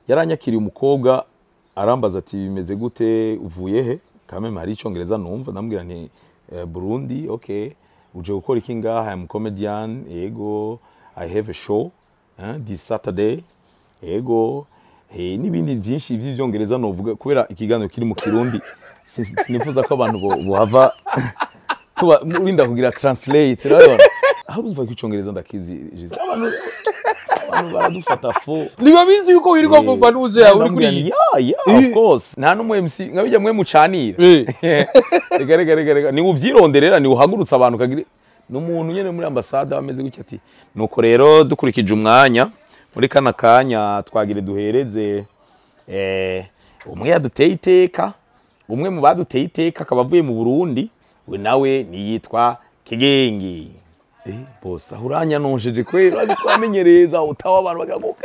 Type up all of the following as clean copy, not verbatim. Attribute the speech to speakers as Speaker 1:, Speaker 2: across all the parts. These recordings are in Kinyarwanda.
Speaker 1: yaranyakiriye umukobwa arambaza ati bimeze gute uvuye he kame mari icongereza numva ndambwira nti Burundi okay uje gukora iki ngaha I'm comedian ego I have a show this Saturday ego n'ibindi byinshi by'ibyongereza novuga kubera ikiganiro kiri mu Kirundi sinifuza ko abantu bohava tuba urinda kugira translate urabona aho umva ko icongereza ndakizi abantu baradufata fo
Speaker 2: niba bizi yuko wirirwa mu banuze yawe uri kuri
Speaker 1: of course nta numwe MC nkabijya mwe mucanira rega ni uvyironderera ni uhagurutsa abantu kagira n'umuntu nyene muri ambassade ameze gutya ati nuko rero dukurikije umwanya muri kana kanya twagire duhereze umwe yaduteye iteka umwe mu baduteye iteka akabavuye mu Burundi we nawe niyitwa Kigengi boss ahuranya nonjeje kwera twamenyereza utawa abantu bagago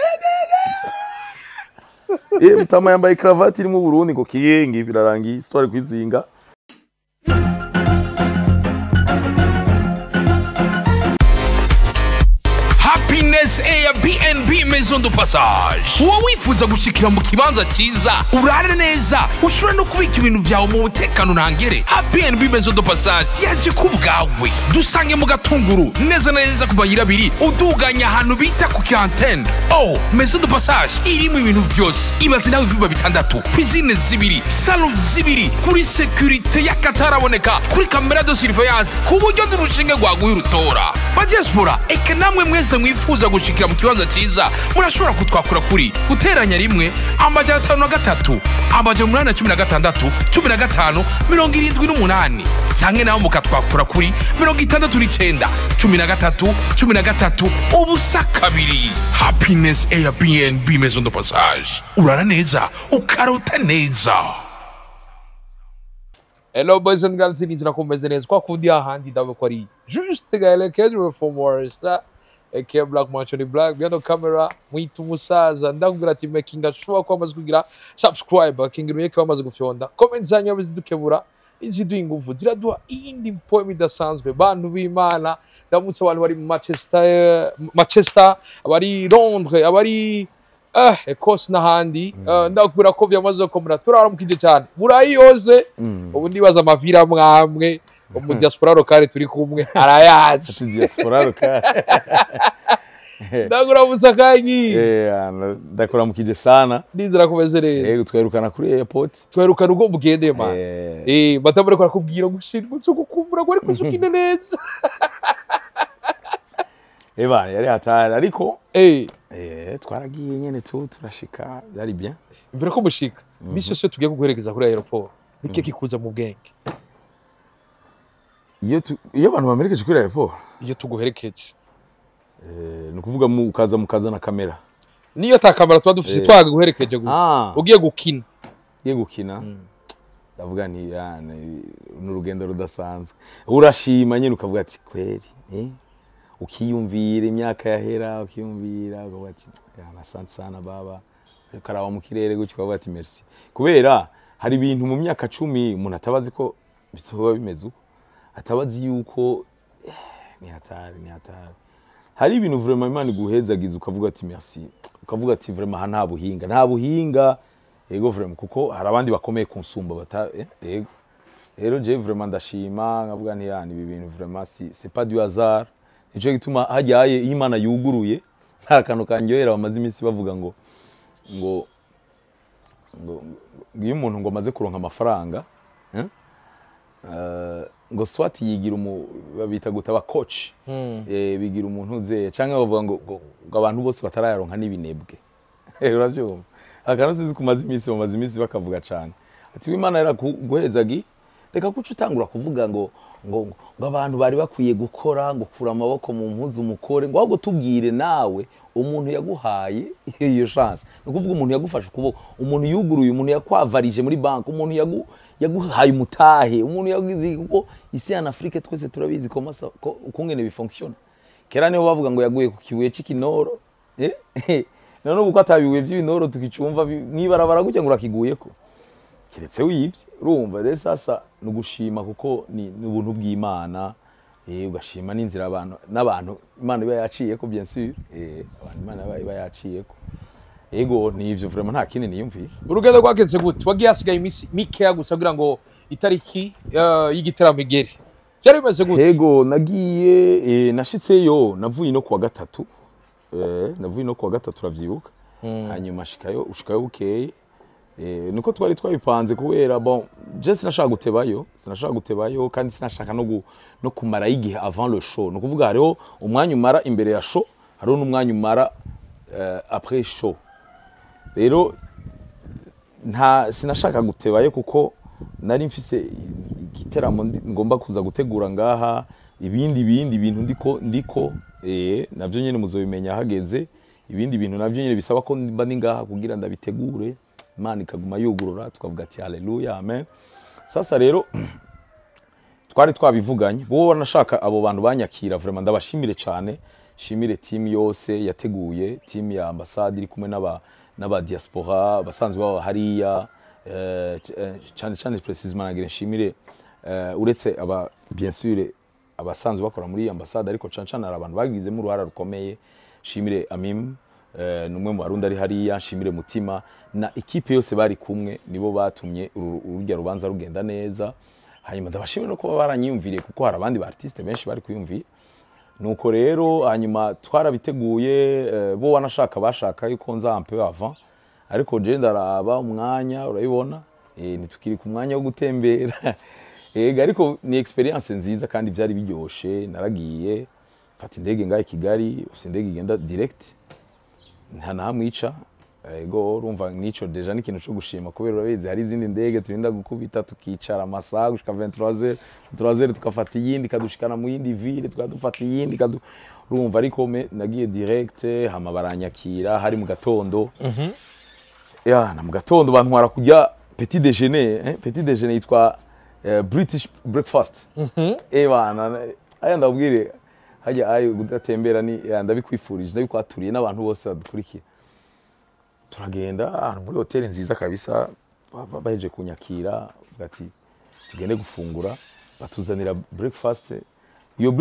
Speaker 1: mutama yambaye cravate iri mu Burundi ngo Kigengi birarangiye histoire kwizinga
Speaker 3: Airbnb Maison de Passage. Uwo wifuza gushikira mu kibanza cyiza, urare neza, ushobora no kubika ibintu byawe mu mutekano ntangere. Airbnb Maison de Passage yaje kubwawe. Dusange mu Gatunguru, neza neza ku bayirabiri, uduganya ahantu bita ku Kiantende. Oh, Maison de Passage irimo ibintu byose. Ibaze nawe ivyumba bitandatu, cuisine zibiri, salon zibiri, kuri security y'akataraboneka, kuri camera de surveillance, ku buryo ndurushinge rwaguye urutora. Badiaspora, eke namwe mwese mwifuza gushikira mu kibanza cyiza murashobora kutwakura kuri guteranya rimwe amajana 53 amajana 816 15 78 cyangwa naho mukatwakura kuri 69 13 ubusa kabiri. Happiness Airbnb Maison de Passage, urara neza ukarota neza.
Speaker 2: Hello boys and girls, nizira kumeze neza kwa kundi ahandi dawe ko ari juste gale kedro for more eke Black Manchoni Black bya no camera mwitu musaza ndakubwira ati making sure ko amaze kugira subscribe kingiruye ko amaze gufyonda comment zanyu bizidukebura iziduha ingufu ziraduha iyindi point idasanzwe bantu b'Imana ndamutse abantu bari mu Manchester abari Londres abari Ekose n'ahandi ndakubwira ko byamaze ko muraramukije cyane burayiyoze ubu ndibaza amavira mwamwe mu diaspora locale turi kumwe arayazi
Speaker 1: diaspora locale
Speaker 2: ndagura musakanyi
Speaker 1: ndakora mukije sana
Speaker 2: ndizira kubezereza
Speaker 1: twerukana kuri airport
Speaker 2: twerukana ubwo bugende man batabure ko akubwira gushirwa cyo gukumbura gore kuzukine neza
Speaker 1: eba yari hatari ariko twaragiye nyene turashika byari bien
Speaker 2: mbere ko mushika bisho se tugiye kuguherekeza kuri airport bike kikuza mu bwenge
Speaker 1: iyo abantu bamerekeje kuri airport
Speaker 2: iyo tuguherekeje
Speaker 1: nukuvuga mukaza na kamera
Speaker 2: niyo ta kamera tuba dufise twaguherekeje gusa ugiye gukina ndavuga nti n'urugendo rudasanzwe urashima nyine ukavuga ati kweri ukiyumvira imyaka yahera ukiyumvira ukavuga ati asante sana baba karaba mu kirere gutyo ukavuga ati merci kubera hari ibintu mu myaka 10 umuntu atabazi ko bisohoba bimeze uko atabazi yuko ni hatari hari ibintu vraiment Imana iguhezagiza ukavuga ati merci ukavuga ati vraiment nta buhinga ego vraiment kuko hari abandi bakomeye kunsumba ego rero je vraiment ndashima nkavuga nti ibi bintu vraiment c'est pas du hasard nico gituma hajyaye Imana yuguruye nta kantu kanyohera bamaze iminsi bavuga ngo iyo umuntu ngo amaze kuronka amafaranga ngo swati yigira babita gutaba coach bigira umuntu uzeye canke bavuga ngo abantu bose batarayaronka n'ibinebwe uravyumva akana sizi kumaze iminsi bakavuga cyane ati Imana yaraguhezagi reka kuca utangura kuvuga ngo abantu bari bakwiye gukora ngo kura amaboko mu mpuzu umukore ngo ahubwo tubwire nawe umuntu yaguhaye iyo chance no kuvuga umuntu yagufasha ukuboko umuntu yuguruye umuntu yakwavarije muri bank umuntu yaguhaye umutahe umuntu yagize kuko isi ya Afrique twese turabizi ko ukungene bifunctiona kera niho bavuga ngo yaguye ku kibuye c'ikinoro none uko atabiwe by'inoro tukicumva nibarabara gutya ngo urakiguyeko kiretse wibye urumva rero sasa nugushima kuko ni ubuntu bw'Imana ugashima n'inzira n'abantu Imana iba yaciye ko bien sûr abantu Imana iba yaciye ko
Speaker 1: ego nivyo vraiment nta kindi niyumvira.
Speaker 3: urugendo rwagenze gute wagiye hasigaye iminsi mikeya gusa kugira ngo itariki y'igitaramo igere byari bimeze gute
Speaker 1: Ego nagiye nashitseyo navuye no kuwa gatatu navuye no kuwa gatatu ravyibuka hanyuma ushikayo bukeye niko twari twabipanze kubera bon je sinashaka gutebayo kandi sinashaka no kumara igihe avant le show no kuvuga hariho umwanya umara imbere ya show hariho n'umwanya umara après show rero sinashaka gutebayo kuko nari mfise igiteramo ngomba kuza gutegura ngaha ibindi bintu ndiko navyo nyene muzobimenya hageze ibindi bintu navyo nyene bisaba ko mba ni ngaha kugira ndabitegure Imana ikaguma yugurura tukavuga ati haleluya amen. Sasa rero twari twabivuganye bo banashaka abo bantu banyakira vraiment ndabashimire cyane shimire team yose yateguye team ya ambassade iri kumwe n'aba diaspora basanzwe baba hariya cyane precisement nagira shimire uretse aba bien sûr abasanzwe bakora muri ambassade ariko cyane abantu bagizemo uruhara rukomeye shimire Amim numwe mu barundi ari hariya shimire Mutima na equipe yose bari kumwe nibo batumye urujya rubanza rugenda neza hanyuma ndabashimire no kuba baranyiyumviriye kuko hari abandi ba artiste benshi bari kuyumvira nuko rero hanyuma twarabiteguye bo wanashaka bashaka yuko nzampe avant ariko je ndaraba umwanya urabibona nitukiri ku mwanya wo gutembera ariko ni experience nziza kandi byari biryoshe naragiye fata indege ngaye Kigali ufite indege igenda direct nta namwica ego urumva nico deja n'ikintu cyo gushima kubera urabizi hari izindi ndege turinda gukubita tukicara amasaha gushika 23h tukafata yindi kadushikana mu yindi ville tukadufata yindi urumva ariko nagiye direct hama baranyakira hari mu gatondo na mu gatondo bantwara kujya petit déjeuner yitwa British breakfast bana aya ndabwire hajya ayo gudatembera ni ndabikwifurije ndabikwaturiye n'abantu bose badukurikiye turagenda muri hoteli nziza kabisa baheje kunyakira bati tugende gufungura batuzanira breakfast iyo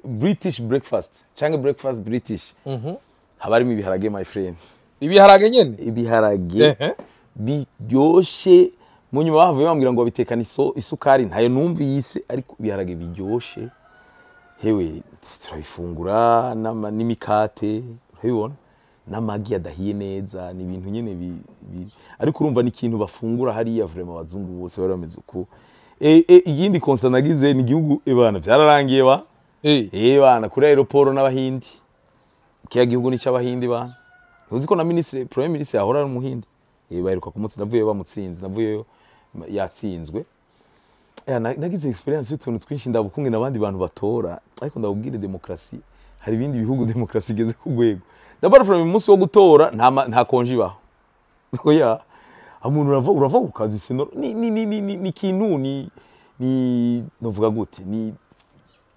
Speaker 1: British breakfast cyangwa breakfast British habarimo ibiharage my friend
Speaker 3: ibiharage nyene
Speaker 1: ibiharage biryoshe mu nyuma bavuye bambwira ngo bitekana isukari ntayo numva yise ariko ibiharage biryoshe hewe turabifungura n'imikate urabibona n'amagi adahiye neza ni ibintu nyene ariko urumva ni ikintu bafungura hariya vraiment abazungu bose bari bameze uko igindi constant nagize ni igihugu bana byararangiye bana kuri aeroport n'abahindi kiya gihugu ni cy'abahindi bana uzi ko na premier ministre yahora ari umuhindi baheruka kumutsinda navuye bamutsinze navuye yatsinzwe nagize experience y'utuntu twinshi ndabukumwe n'abandi bantu batora ariko ndabubwire demokrasi hari ibindi bihugu demokrasi igeze ku rwego d'abord from umunsi wo gutora nta konji baho oya umuntu urava ku kazi sino ni kintu ni novuga gute ni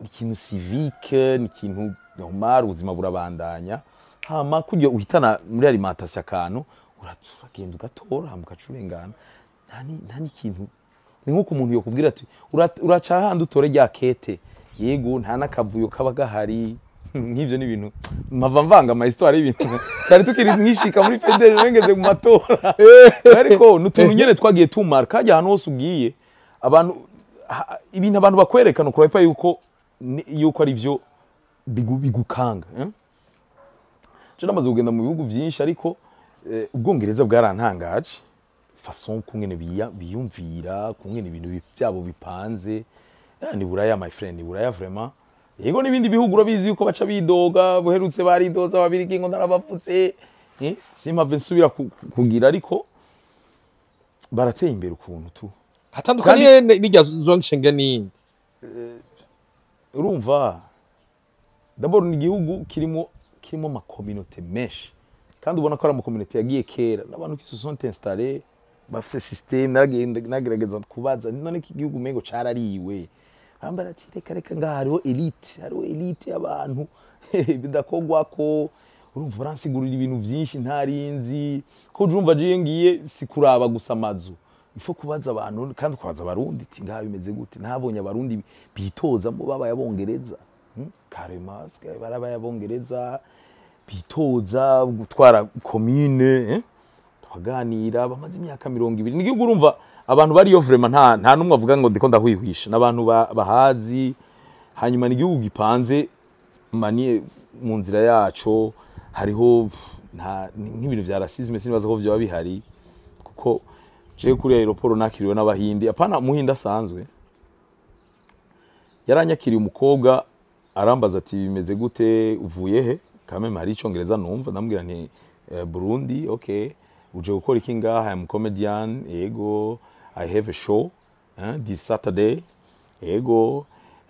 Speaker 1: ikintu civique ni ikintu normal ubuzima burabandanya hama kujya uhitana muri alimentation akantu uragenda ugatora hama ukacurengana nta n'ikintu ni nko umuntu yokubwira ati uraca handi utore rya kete yego nta nakavuyo kaba gahari nk'ivyo ni ibintu mavamvanga ama histoire y'ibintu cyari tukiri nkishika muri federe ngeze mu matora ariko nutuntu nyene twagiye tumara kajya hano hose ugiye abantu ibintu abantu bakwerekana ukurayipa yuko ari byo bigukanga je namaze kugenda mu bihugu byinshi ariko ubwongereza bwarantangaje façon kungene biyumvira kungene ibintu byabo bipanze ni buraya my friend ni buraya vraiment yego nibindi bihugu urabizi yuko baca bidoga buherutse baridoza babiriki ngo narabapfutse simpave nsubira kugira ariko barateye imbere ukuntu tu
Speaker 3: hatandukanye n'ijya zone Schengen n'indi
Speaker 1: urumva d'abord ni igihugu kirimo ama communauté menshi kandi ubona ko ari ama communauté yagiye kera n'abantu qui se sont installés bafise système nagerageza kubaza none iki gihugu mengo carariwe ambara ati reka ngaha hariho elite y'abantu bidakogwa ko urumva baransigurira ibintu byinshi ntarinzi ko urumva je ngiye sikuraba gusa amazu ifo kubaza abantu kandi kubaza abarundi ati ngaha bimeze gute ntabonye abarundi bitoza mu baba yabongereza Karemas baraba yabongereza
Speaker 2: bitoza gutwara commune tukaganira bamaze imyaka 20 n'igihugu urumva abantu bariyo vraiment nta numwe avuga ngo ndiko ndahwihwisha n'abantu bahazi hanyuma n'igihugu gipanze manie mu nzira yaco hariho nk'ibintu vya racisme sinibaza ko byo bihari kuko je kuri aeroport nakiriwe n'abahindi apana muhindi asanzwe yaranyakiriye umukobwa arambaza ati bimeze gute uvuye he kame mari icongereza numva ndambwira nti Burundi okay uje gukora iki ngaha I'm comedian yego I have a show this Saturday yego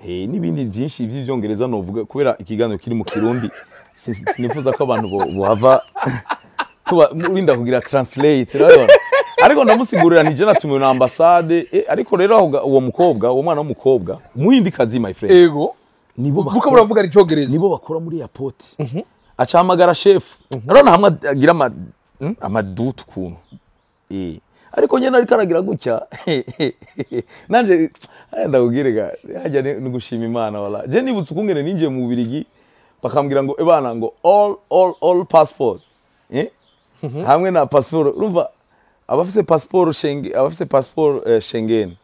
Speaker 2: n'ibindi byinshi by'ibyongereza novuga kubera ikiganiro kiri mu Kirundi sinifuza ko abantu bohava tuba urinda kugira translate rero ariko ndamusigurira nije natumiwe na ambassade ariko rero uwo mukobwa uwo mwana w'umukobwa muhindi kazi my friend
Speaker 3: yego nibo baravuga icyongereza
Speaker 2: nibo bakora muri airport acahamagara chef rero hamwe agira amadutu kuntu ariko nyene ariko aragira gutya nanje ndakubwirega hajya ni gushima Imana wala je nibutse ukungene ninje mu Birigi bakambwira ngo ebana ngo all passport hamwe na passport urumva abafise passport Schengen abafise passport Schengen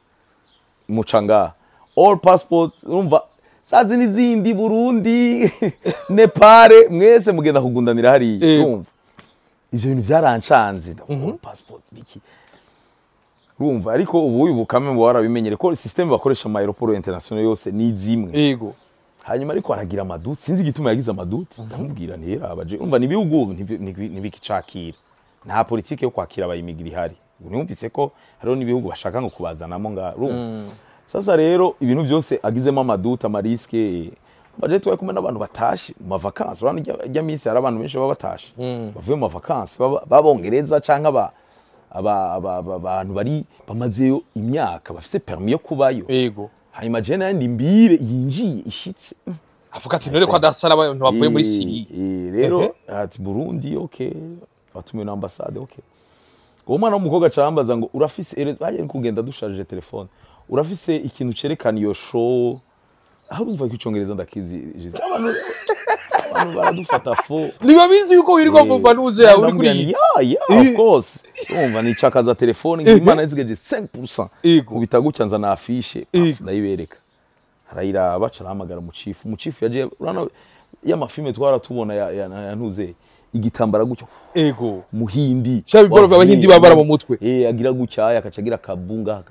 Speaker 2: mucanga all passport urumva sazi n'izindi Burundi Nepal mwese mugenda kugundanira hari urumva ivyo bintu byarancanze all passport biki urumva ariko ubu kame mu warabimenyere ko system bakoresha mu aeroport international yose ni zimwe
Speaker 3: yego
Speaker 2: hanyuma ariko aragira amadutsi sinzi igituma yagize amadutsi ndamubwira nti abaje umva nibihugu nibikicakira nta politike yo kwakira abayimigiri hari unumvise ko hariho nibihugu bashaka ngo kubazanamo nga sasa rero ibintu byose agizemo amaduta amariske baje twaye kumena abantu batashi mu vacances urana ijya minsi hari abantu benshi baba batashi bavuye mu vacances babongereza canka abantu bari bamazeyo imyaka bafise permis yo kubayo
Speaker 3: yego
Speaker 2: hanyuma je nandi mbire yinjiye ishitse
Speaker 3: avuga ati none ko adasara abantu bavuye muri Syria
Speaker 2: rero ati Burundi okay atumiwe na ambassade okay uwo mwana w'umukobwa cambaza ngo urafise baje kugenda dushaje telefone urafise ikintu cerekana iyo show aho bumva ko icongereza ndakizi abantu baradufata fo
Speaker 3: niba bizi yuko wirirwa mu banuze yawe uri kuri
Speaker 2: of course umva ni chakaza telefone ngimana izigeje 5% kubita gucya nza na afishe ndayibereka arayira bacarahamagara mu chief yaje urana y'amafilme twaratubona ya ntuze igitambara gucyo
Speaker 3: ego
Speaker 2: muhindi
Speaker 3: cyabigoro by'abahindi babara mu mutwe
Speaker 2: agira gucya akacagira kabunga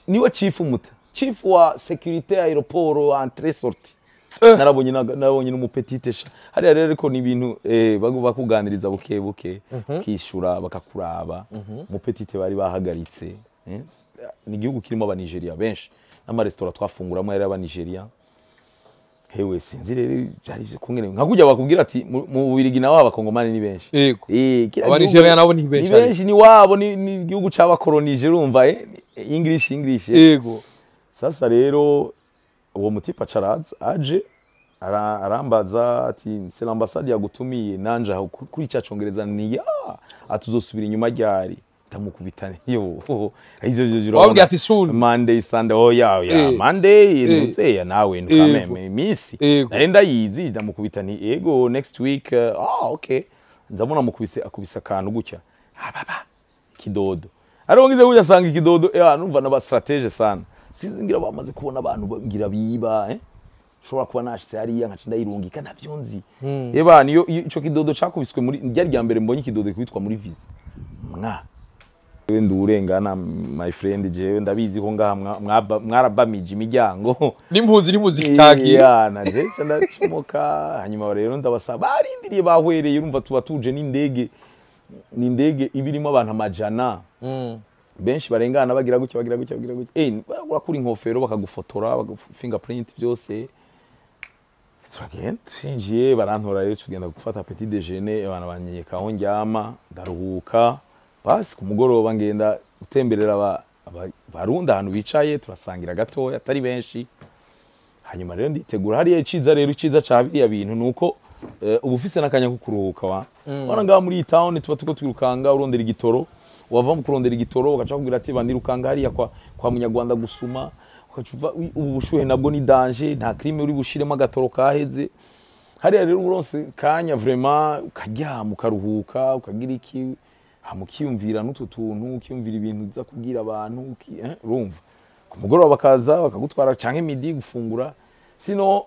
Speaker 2: niwe chief wa securite aeroport entrée sortie narabonye n'umupetite hari rero ko ni ibintu bakuganiriza buke kishura bakakuraba umupetite bari bahagaritse ni igihugu kirimo aba Nigeria benshi n'ama restaurant twafunguramo yari aba Nigeria hewe sinzi rero byari kungene nkakujya bakubwira ati mu Birigi nawo abakongomani ni benshi
Speaker 3: aba Nigeria nabo ni benshi
Speaker 2: ni wabo ni igihugu cy'abakolonije urumva English
Speaker 3: yego
Speaker 2: sasa rero uwo mutipa Charles aje arambaza ati c'est l'ambassade yagutumiye nanje kuri cyacongereza ni atuzosubira inyuma ryari tamukubitane yo ivyo jiro
Speaker 3: wabwiye ati soon
Speaker 2: Monday Sunday Monday nze nawe nkameme misi narenda yizi ndamukubitani ego next week okay ndabona mukubise akubisa kantu gutya baba kidodo arongize kujya sanga ikidodo numva naba strategie sana sizingira bamaze kubona abantu ngira biba shobora kuba nashitse hariya nkacinda irungika navyonzi niyo ico kidodo cakubiswe muri ryari rya mbere mbonye ikidodo kwitwa muri visa wewe ndurengana my friend jewe ndabizi ko ngaha mwarabamije imiryango
Speaker 3: n'impuzi kitagiye
Speaker 2: naje ndacomoka hanyuma rero ndabasaba barindiriye bahwereye urumva tuba tuje n'indege ibirimo abantu amajana benshi barengana bagira gutya urakura inkofero bakagufotora fingerprint byose turagenda sinjiye barantora rero tugenda gufata petit déjeuner abantu banyeka aho njyama ndaruhuka basi ku mugoroba ngenda gutemberera barunda ahantu bicaye turasangira gatoya atari benshi hanyuma rero nditegura hariya iciza ca biriya bintu nuko ubufise nakanya ko kuruhuka wana ngaha muri town tuba tuko twirukanga urondera igitoro wava mu kurondera igitoro ugaca kugira ati bandirukanga hariya kwa munyarwanda gusuma ukacuva ubu bushuhe nabwo ni danger nta crime uri bushiremo agatoro kaheze
Speaker 1: hariya rero uronse kanya vraiment ukaryama ukaruhuka ukagira iki hamukiyumvira n'utu tuntu ukiyumvira ibintu biza kubwira abantu urumva ku mugoroba bakaza bakagutwara canke midi gufungura sino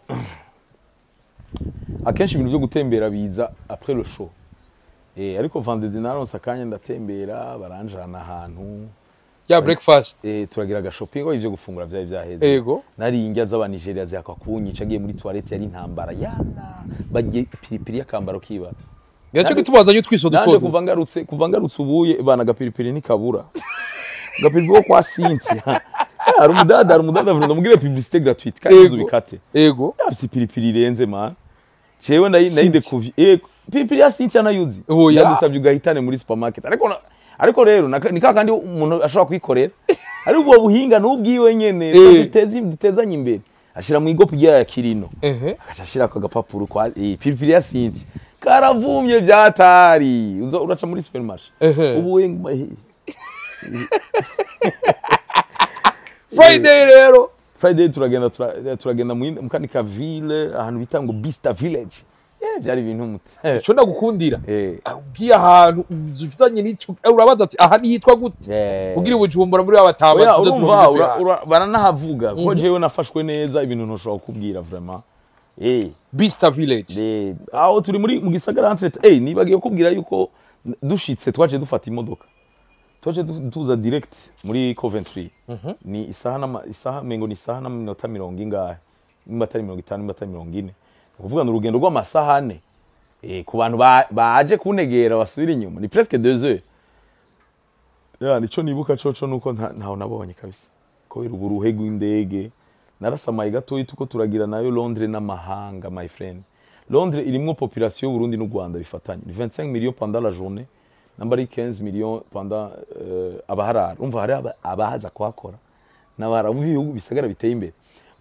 Speaker 1: akenshi ibintu byo gutembera biza après le show ariko vendredi naronse akanya ndatembera baranjana ahantu
Speaker 3: ya breakfast
Speaker 1: turagira shopping ngo ivyo gufungura vyari vyaheze
Speaker 3: yego
Speaker 1: nari indya z'aba Nigeria zakakunyica agiye muri toilette yari intambara yana bagiye piripiri yakambaro kiba
Speaker 3: gace gitubazanye utwiso duto
Speaker 1: kuva ngarutse ubuye bana gapiripiri nikabura gapiripiri ko kwa Cynthia hari umudada ndamubwire publicité gratuite kandi uzubikate
Speaker 3: yego
Speaker 1: afise piripiri irenze man jewe ndayinde kuvi piripiri ya Cynthia nayuzi yagusabye ugahitane muri supermarket ariko rero nika kandi umuntu ashobora kwikorera ari ubwo buhinga n'ubwiwe nyene dutezanye imbere ashira mu igopo ya kirino akashashira ko gapapuro kwa piripiri ya Cynthia karavumye vyatari uraca muri supermarket ubuwe Friday turagenda mu kanika ville ahantu bita ngo Bista Village byari ibintu mute
Speaker 3: cyo ndagukundira ugiye ahantu ufitanye n'ico urabaza ati aha nihitwa gute kugira ubujumbura muri abataba
Speaker 1: baranahavuga ko jewe nafashwe neza ibintu ntoshobora kubwira vraiment
Speaker 3: Bista Village
Speaker 1: aho turi muri mu gisagara entre nibagiye kubwira yuko dushitse twaje dufata imodoka twaje tuza direct muri Coventry ni isaha mengo ni isaha na minota 40 ingahe nimba atari 50 nimba atari 40 kuvuga no urugendo rw'amasaha 4 ku bantu baje kunegera basubira inyuma ni presque 2 heures nico nibuka coco nuko ntaho nabonye kabisa ko uruhe rw'indege narasamaye gatoyi tuko turagira nayo Londres n'amahanga my friend Londres irimwo population y'u Burundi n'u Rwanda bifatanye 25 millions pendant la journée nambari 15 millions pendant abaharara umva hari abahaza kuhakora nabara mu bihugu bisagara biteye imbere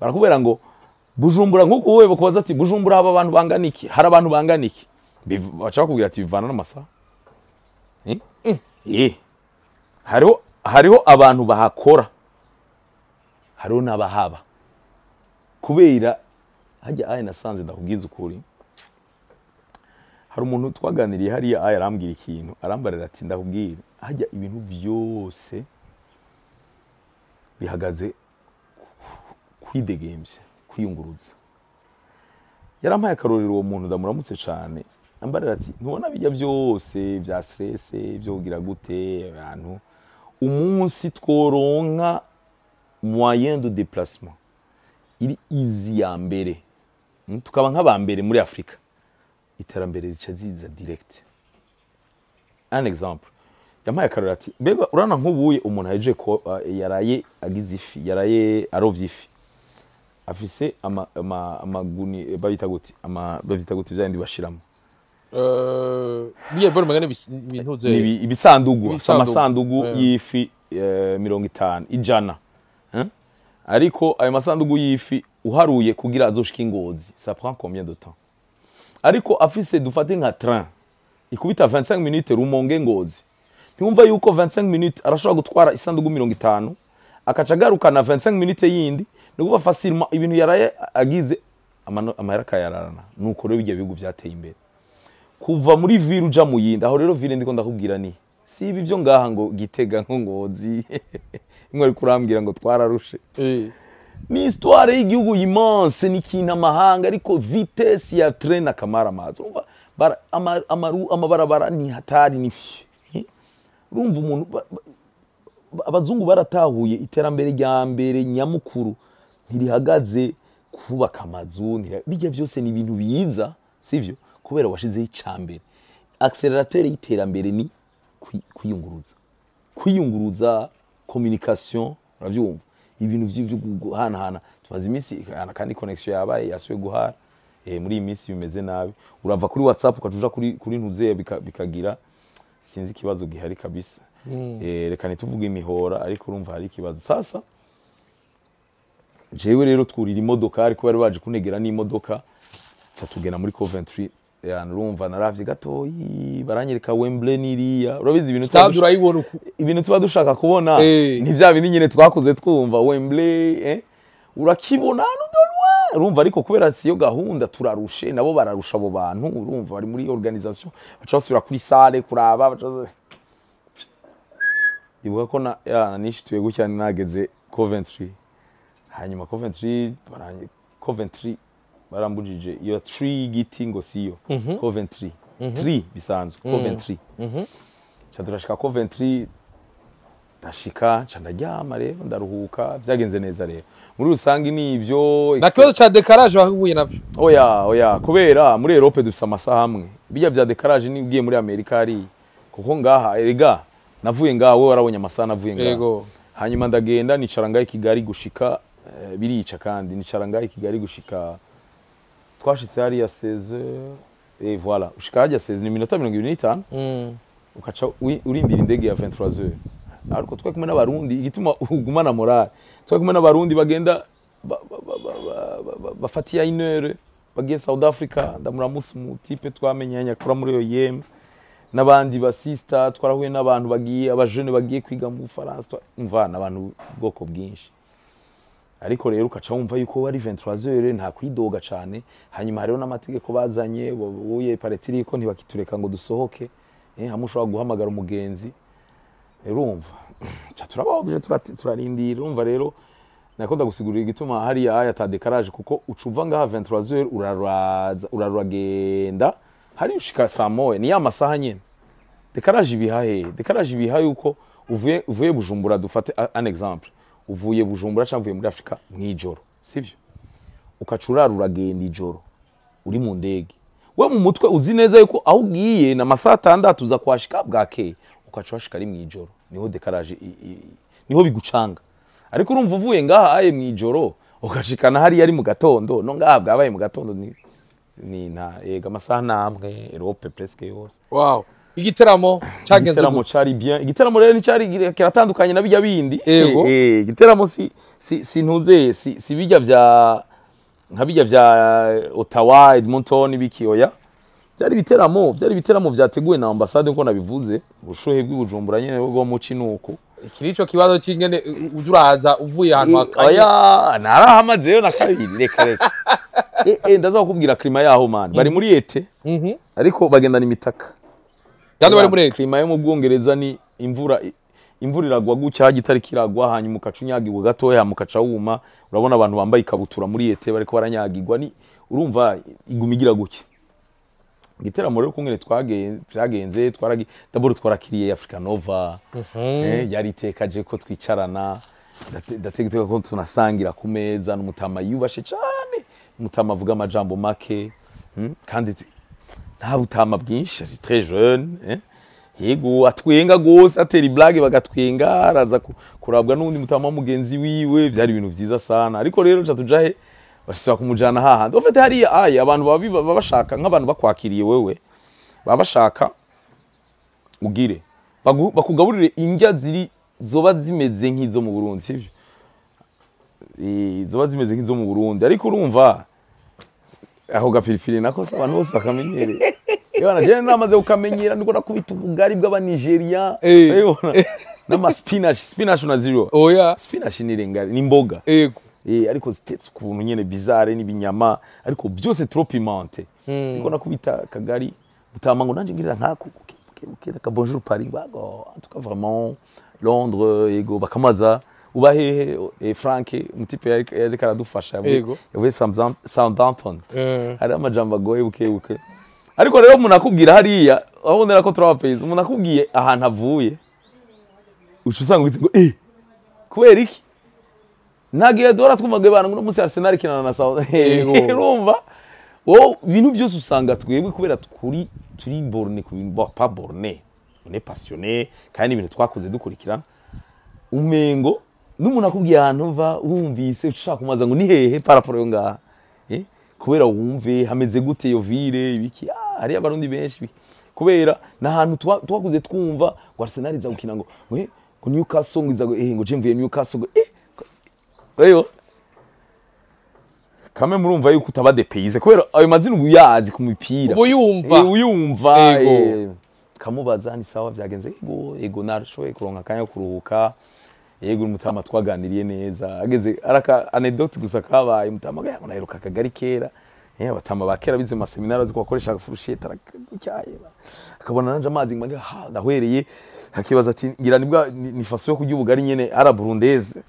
Speaker 1: barakubera ngo Bujumbura nkuko wowe bakubaza ati Bujumbura aba abantu banganiki hari abantu banganiki bacha bakubwira ati bivana n'amasaha hariho abantu bahakora hariho n'abahaba kubera hajya nasanze ndakubwiza ukuri hari umuntu twaganiriye hariya arambwira ikintu arambarira ati ndakubwira hajya ibintu byose bihagaze kwidegembye kwiyunguruza yarampaye akarorero uwo muntu ndamuramutse cyane ambarira ati ntubona bijya byose bya stress byo kugira gute abantu umunsi tworonka moyen de déplacement iri easy ya mbere tukaba nk'abambere muri Afrika iterambere rica ziza direct un exemple yamaye akarora ati mbega urana nk'ubuye umuntu aje ko yaraye agize ifi yaraye arovye ifi afise amaguni babita guti byandi bashiramo
Speaker 3: biye bora magana bintuze
Speaker 1: ibisandugu amasandugu y'ifi 50 ijana ariko ayo masandugu y'ifi uharuye kugira azoshika ingozi ça prend combien de temps ariko afise dufate nka train ikubita 25 minutes rumonge ngozi ntiwumva yuko 25 minutes arashobora gutwara isandugu 50 akaca garukana 25 minutes yindi nuko facilement ibintu yaraye agize amahera kayararana nuko rero bijya bihugu byateye imbere kuva muri ville uja mu yindi aho rero ville ndiko ndakubwira ni si ibi byo ngaha ngo Gitega nko Ngozi inkwari kurambwira ngo twararushe ni histoire y'igihugu immense ni kintu amahanga ariko vitesse ya train akamara amazi urumva amabarabara ni hatari ni urumva umuntu abazungu baratahuye iterambere rya mbere nyamukuru ntirihagaze kubaka amazu bijya byose ni ibintu biza sivyo kubera washizeho icambere accelerateur y'iterambere ni kwiyunguruza communication uravyumva ibintu vyo guhanahana tumaze iminsi kandi connection yabaye yasuye guhara muri iyi minsi bimeze nabi urava kuri WhatsApp ukajuja kuri ntuze bikagira sinzi kibazo gihari kabisa reka nituvuge imihora ariko urumva hari kibazo sasa jewe rero twurira imodoka ariko bari baje kunegera n'imodoka tugena muri Coventry urumva naravye gatoyi baranyereka Wembley niriya urabizi ibintu tuba dushaka kubona ni bya bindi nyine twakuze twumva Wembley
Speaker 2: urakibona n'udonwa urumva ariko kubera siyo gahunda turarushe nabo bararusha abo bantu urumva bari muri organisation baca basubira kuri salle kuraba ibuka ko nishituye gutya nageze Coventry hanyuma Coventry barambujije iyo 3 giti ngo siyo Coventry 3 bisanzwe Coventry turashika Coventry ndashika ndaryama rero ndaruhuka byagenze neza rero muri rusangi ni ivyo
Speaker 3: na kibazo cha décalage bahuye navyo
Speaker 2: oya kubera muri Europe dufise amasaha amwe bijya bya décalage ni ugiye muri Amerika ari kuko ngaha erega navuye ngaha we warabonye amasaha navuye ngaha hanyuma ndagenda nicara ngaha i Kigali gushika birica kandi nicara ngaha i Kigali gushika twashitse hari ya 16h et voilà ushika hajya 16 ni minota 25 ukaca urindira indege ya 23h ariko twa kumwe n'abarundi igituma ugumana morale twa kumwe n'abarundi bagenda bafatiya 1h bagiye South Africa ndamuramutse mu type twamenyanya kora muri yo yem nabandi ba sister twarahuye n'abantu bagiye abajene bagiye kwiga mu France mvana abantu bwoko bwinshi ariko rero ukaca wumva yuko ari 23h nta kwidoga cyane hanyuma hariho n'amategeko bazanye uye paretiri ko ntibakitureka ngo dusohoke hamushobora guhamagara umugenzi urumva turababuje turarindira urumva rero nakunda gusigurira igituma hari ya ta décalage kuko ucuva ngaha 23h uraragenda hari ushika saa moya ni ya masaha nyene décalage ibihaye uko uvuye Bujumbura dufate un exemple uvuye Bujumbura cyangwa uvuye muri Afrika mwijoro sivyo ukacurara uragenda ijoro uri mu ndege we mu mutwe uzi neza yuko aho ugiye na masaha 6 uza kwashika bwake ukacwashika ari mwijoro niho décalage niho bigucanga ariko urumva uvuye ngaha aye mwijoro ukashikana hari yari mu gatondo no ngaha bwabaye mu gatondo ni nta amasaha namwe Europe presque yose
Speaker 3: wow igiteramo cyagenze
Speaker 2: cyari bien igiteramo rero ni cyari kiratandukanye na bijya bindi igiteramo si ntuze si bijya bya nka bijya bya Ottawa Edmonton bikioya byari biteramo byateguwe na ambassade nko nabivuze ubushohe bw'Ibujumbura nyene bwo mu cinuko
Speaker 3: ikirico kibazo kingene ujuraza uvuye ahantu
Speaker 2: hakanye narahamazeyo na kabiri reka ndaza kubwira klima yaho man bari muri ete ariko bagendana imitaka
Speaker 3: kandi bari muri
Speaker 2: klima yo mu Bwongereza ni imvura iragwa gucya gitari kiragwa hanyuma ukacunyagirwa gatoya mukaca wuma urabona abantu bambaye ikabutura muri ete bariko baranyagirwa ni urumva igumigira gucya igiteramo rero kungene twagenze d'abord twarakiriye Africa Nova yari tekaje ko twicarana ndategeka ko tunasangira ku meza n'umutama yubashe cyane umutama avuga amajambo make kandi nta butama bwinshi ari très jeune yego atwenga gose atera blague bagatwenga araza kurabwa n'undi mutama mugenzi wiwe byari ibintu vyiza sana ariko rero catujahe bashaka kumujana hahandi ofete hari abantu babashaka nk'abantu bakwakiriye wewe babashaka ugire bakugaburire indya zoba zimeze nk'izo mu Burundi sivyo zoba zimeze nk'izo mu Burundi ariko urumva aho gapiripiri nako abantu bose bakamenyereye yona je namaze ukamenyera ndiko nakubita ubugari bw'Abanigeria n'ama spinach na zero spinach ni rengari ni mboga ariko zitetse ukuntu nyene bizarre n'ibinyama ariko byose trop pimenté ndiko nakubita kagari utama ngo nanje ngirira nkako ka bonjour Paris bago en tout cas vraiment Londres ego bakamaza uba hehe Frank umutipe yari karadufasha yavuye Southampton hari amajambo agoye buke ariko rero umuntu akubwira hariya abonera ko turabapeza umuntu akubwiye ahantu avuye ucu usanga ngo kubera iki nagiye dora twumvaga abantu no musi Arsenal kinana na Southampton urumva wo ibintu byose usanga twebwe kubera turi borné ku bintu pas borné on est passionné kandi ibintu twakoze dukurikirana umengo n'umuntu akubwiye ahantu va wumvise ushaka kumaza ngo ni hehe paraporo ngaha kubera wumve hameze gute yo ville ibiki hari abarundi benshi kubera nahantu twakuze twumva ngo Arsenal iza gukina ngo Newcastle ngo iza ngo jemvuye Newcastle Eyo kame murumva yuko utaba depayize kubera ayo mazina ubuyazi ku mipira uyumva kamubaza ni sawa byagenze ego narashoye kuronka kanya kuruhuka yego umutama twaganiriye neza ageze araka anecdote gusa kabaye umutama ngo naheruka akagari kera abatama ba kera bize mu seminari azi ko bakoresha furushete arakucyaye akabona nanje amazi ngo ndahwereye akibaza ati ngira nibwa ni faso yo kurya ubugari nyene ara burundeze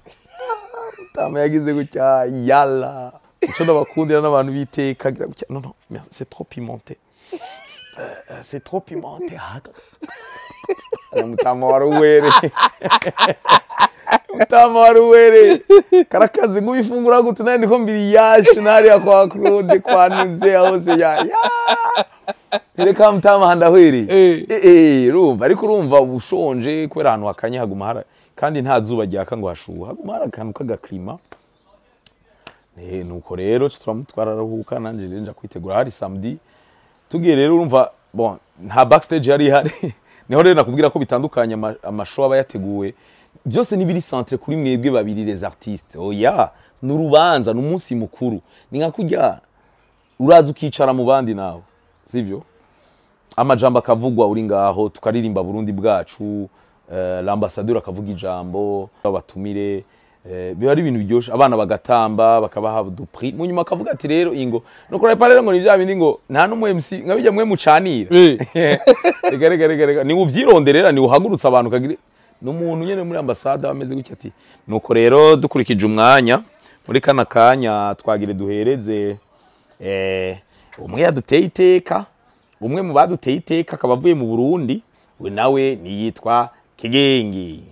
Speaker 2: umutama yagize gucya yala ico ndabakundira n'abantu biteka non c'est trop pimenté c'est trop pimenté umutama waruwere umutama waruwere karakazi ngubifungura gute naye ndiko mbiri yashi nari kwa Claude kwa Nuze hose ya reka mutama handahwere urumva ariko urumva ubushonje kubera ahantu hakanye haguma hara kandi nta zuba ryaka ngo hashuha haguma hara akantu k'agaklima nuko rero turamutwararuhuka nanje nja kwitegura hari samedi tugiye rero urumva bon nta backstage yari hari niho rero nakubwira ko bitandukanye amashow aba yateguwe byose nibiri centre kuri mwebwe babiri les artistes oya nurubanza numunsi mukuru ni nka kujya uraza ukicara mu bandi nawe sivyo amajambo akavugwa uri ngaho tukaririmba Burundi bwacu l'ambassadeur akavuga ijambo abatumire biba ari ibintu byoshe abana bagatamba bakabaha du prix munyuma akavuga ati rero ingo nuko rero ngo ni bya bindi ngo nta numwe MC nkabijya mwe mucanira rega ni uvyironderera ni uhagurutsa abantu kagira n'umuntu nyene muri ambassade ameze gutya ati nuko rero dukurikije umwanya muri kana kanya twagire duhereze umwe yaduteye iteka umwe mu baduteye iteka akabavuye mu Burundi we nawe niyitwa Kigengi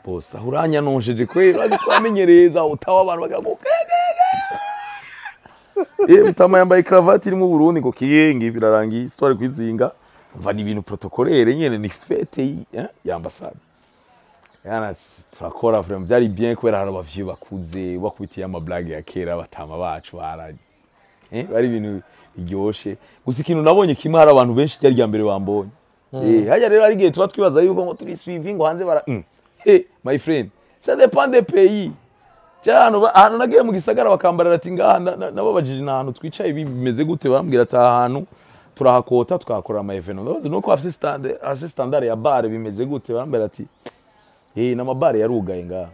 Speaker 2: boss ahuranya nonjeje kwera twamenyereza utawa abantu bagago mutama yambaye cravate iri mu Burundi ngo Kigengi birarangiye histoire kwizinga umva ni ibintu protocolere nyene ni fete ya ambassade yana turakora vraiment byari bien kubera hari abavyi bakuze bakubitiye ama blague ya kera batama bacu baraje bari ibintu biryoshe gusa ikintu nabonye kimwe hari abantu benshi cyari rya mbere bambonye hajya rero ari gihe tuba twibaza yuko ngo turi suivi ngo hanze bara my friend ça dépend des pays cyane ahantu nagiye mu gisagara bakambarira ati ngaha nabo bajije nahantu twicaye bimeze gute bambwira ati ahantu turahakota tukakora ama event ndabaza nuko afise standard ya bar bimeze gute bambwira ati n'amabare yarugaye ngaha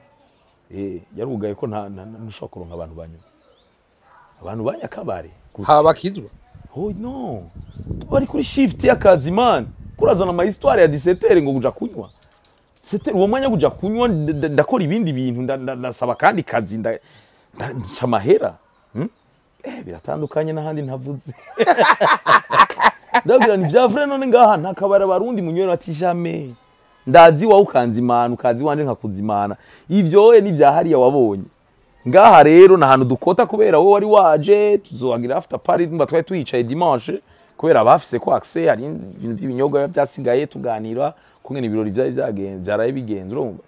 Speaker 2: yarugaye ko ntushobora kuronka abantu banyakabare
Speaker 3: habakizwa
Speaker 2: no bari kuri shift y'akazi man kurazana ama histoire ya 17h ngo kuja kunywa c'était uwo mwanya kuja kunywa ndakora ibindi bintu ndasaba kandi kazi ndaca mahera biratandukanye n'ahandi ntavuze ndagira ni bya vrai none ngaha ntakabara abarundi munywero ati jamais ndazi wa ukanzimana ukazi wanje nkakuzimana ivyo ni byahariya wabonye ngaha rero na hantu dukota kubera wowe wari waje tuzohagira after party mba twari tuyicaye dimanche kubera bafise ko accès hari ibintu by'ibinyoga byasigaye tuganira kumwe n'ibirori byaraye bigenze urumva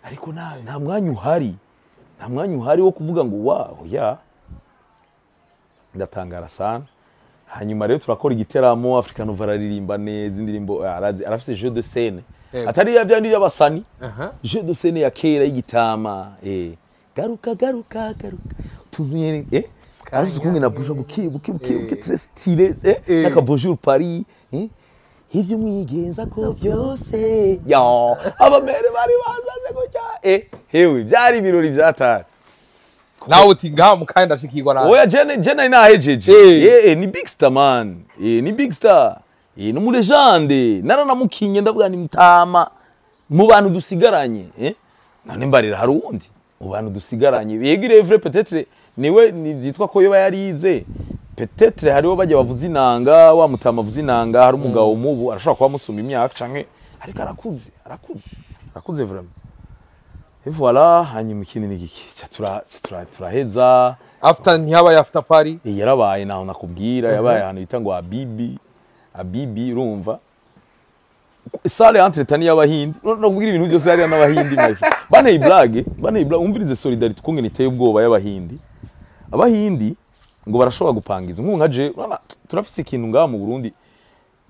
Speaker 2: ariko nta mwanya uhari wo kuvuga ngo wow ya ndatangara sana hanyuma rero turakora igiteramo African vararirimba neza indirimbo arafise jeu de scène atari ya byandi y'abasani jeu de scène ya kera y'igitama garuka tunye arafise kumwe na bouge buke très stylé naka bonjour Paris hivyo mwigenza ko byose ya abamere bari bazaze gutya hewe byari ibirori byatari
Speaker 3: nawe uti ngaha mukanda ashikirwa nawe
Speaker 2: oya jene nahejeje ni big star man ni big star no mu legende naranamukinye ndavuga ni mutama mu bantu dusigaranye none mbarira hari uwundi mu bantu dusigaranye yegire vrai peut-être niwe nivyitwa ko yoba yarize peut-être hariho bajya bavuza inanga wa mutama avuza inanga hari umugabo mubu arashobora kuba musuma imyaka canke ariko arakuze vraiment et voilà hanyuma ikindi n'igiki turaheza
Speaker 3: after ntiyaba after party
Speaker 2: yarabaye naho nakubwira yabaye ahantu bita ngo abibi urumva sale entretien y'abahindi no kubwira ibintu byose hari n'abahindi bane blague umvirize solidarité kungene iteye ubwoba y'abahindi abahindi ngo barashobora gupangiza nkunkaje turafise ikintu ngaha mu Burundi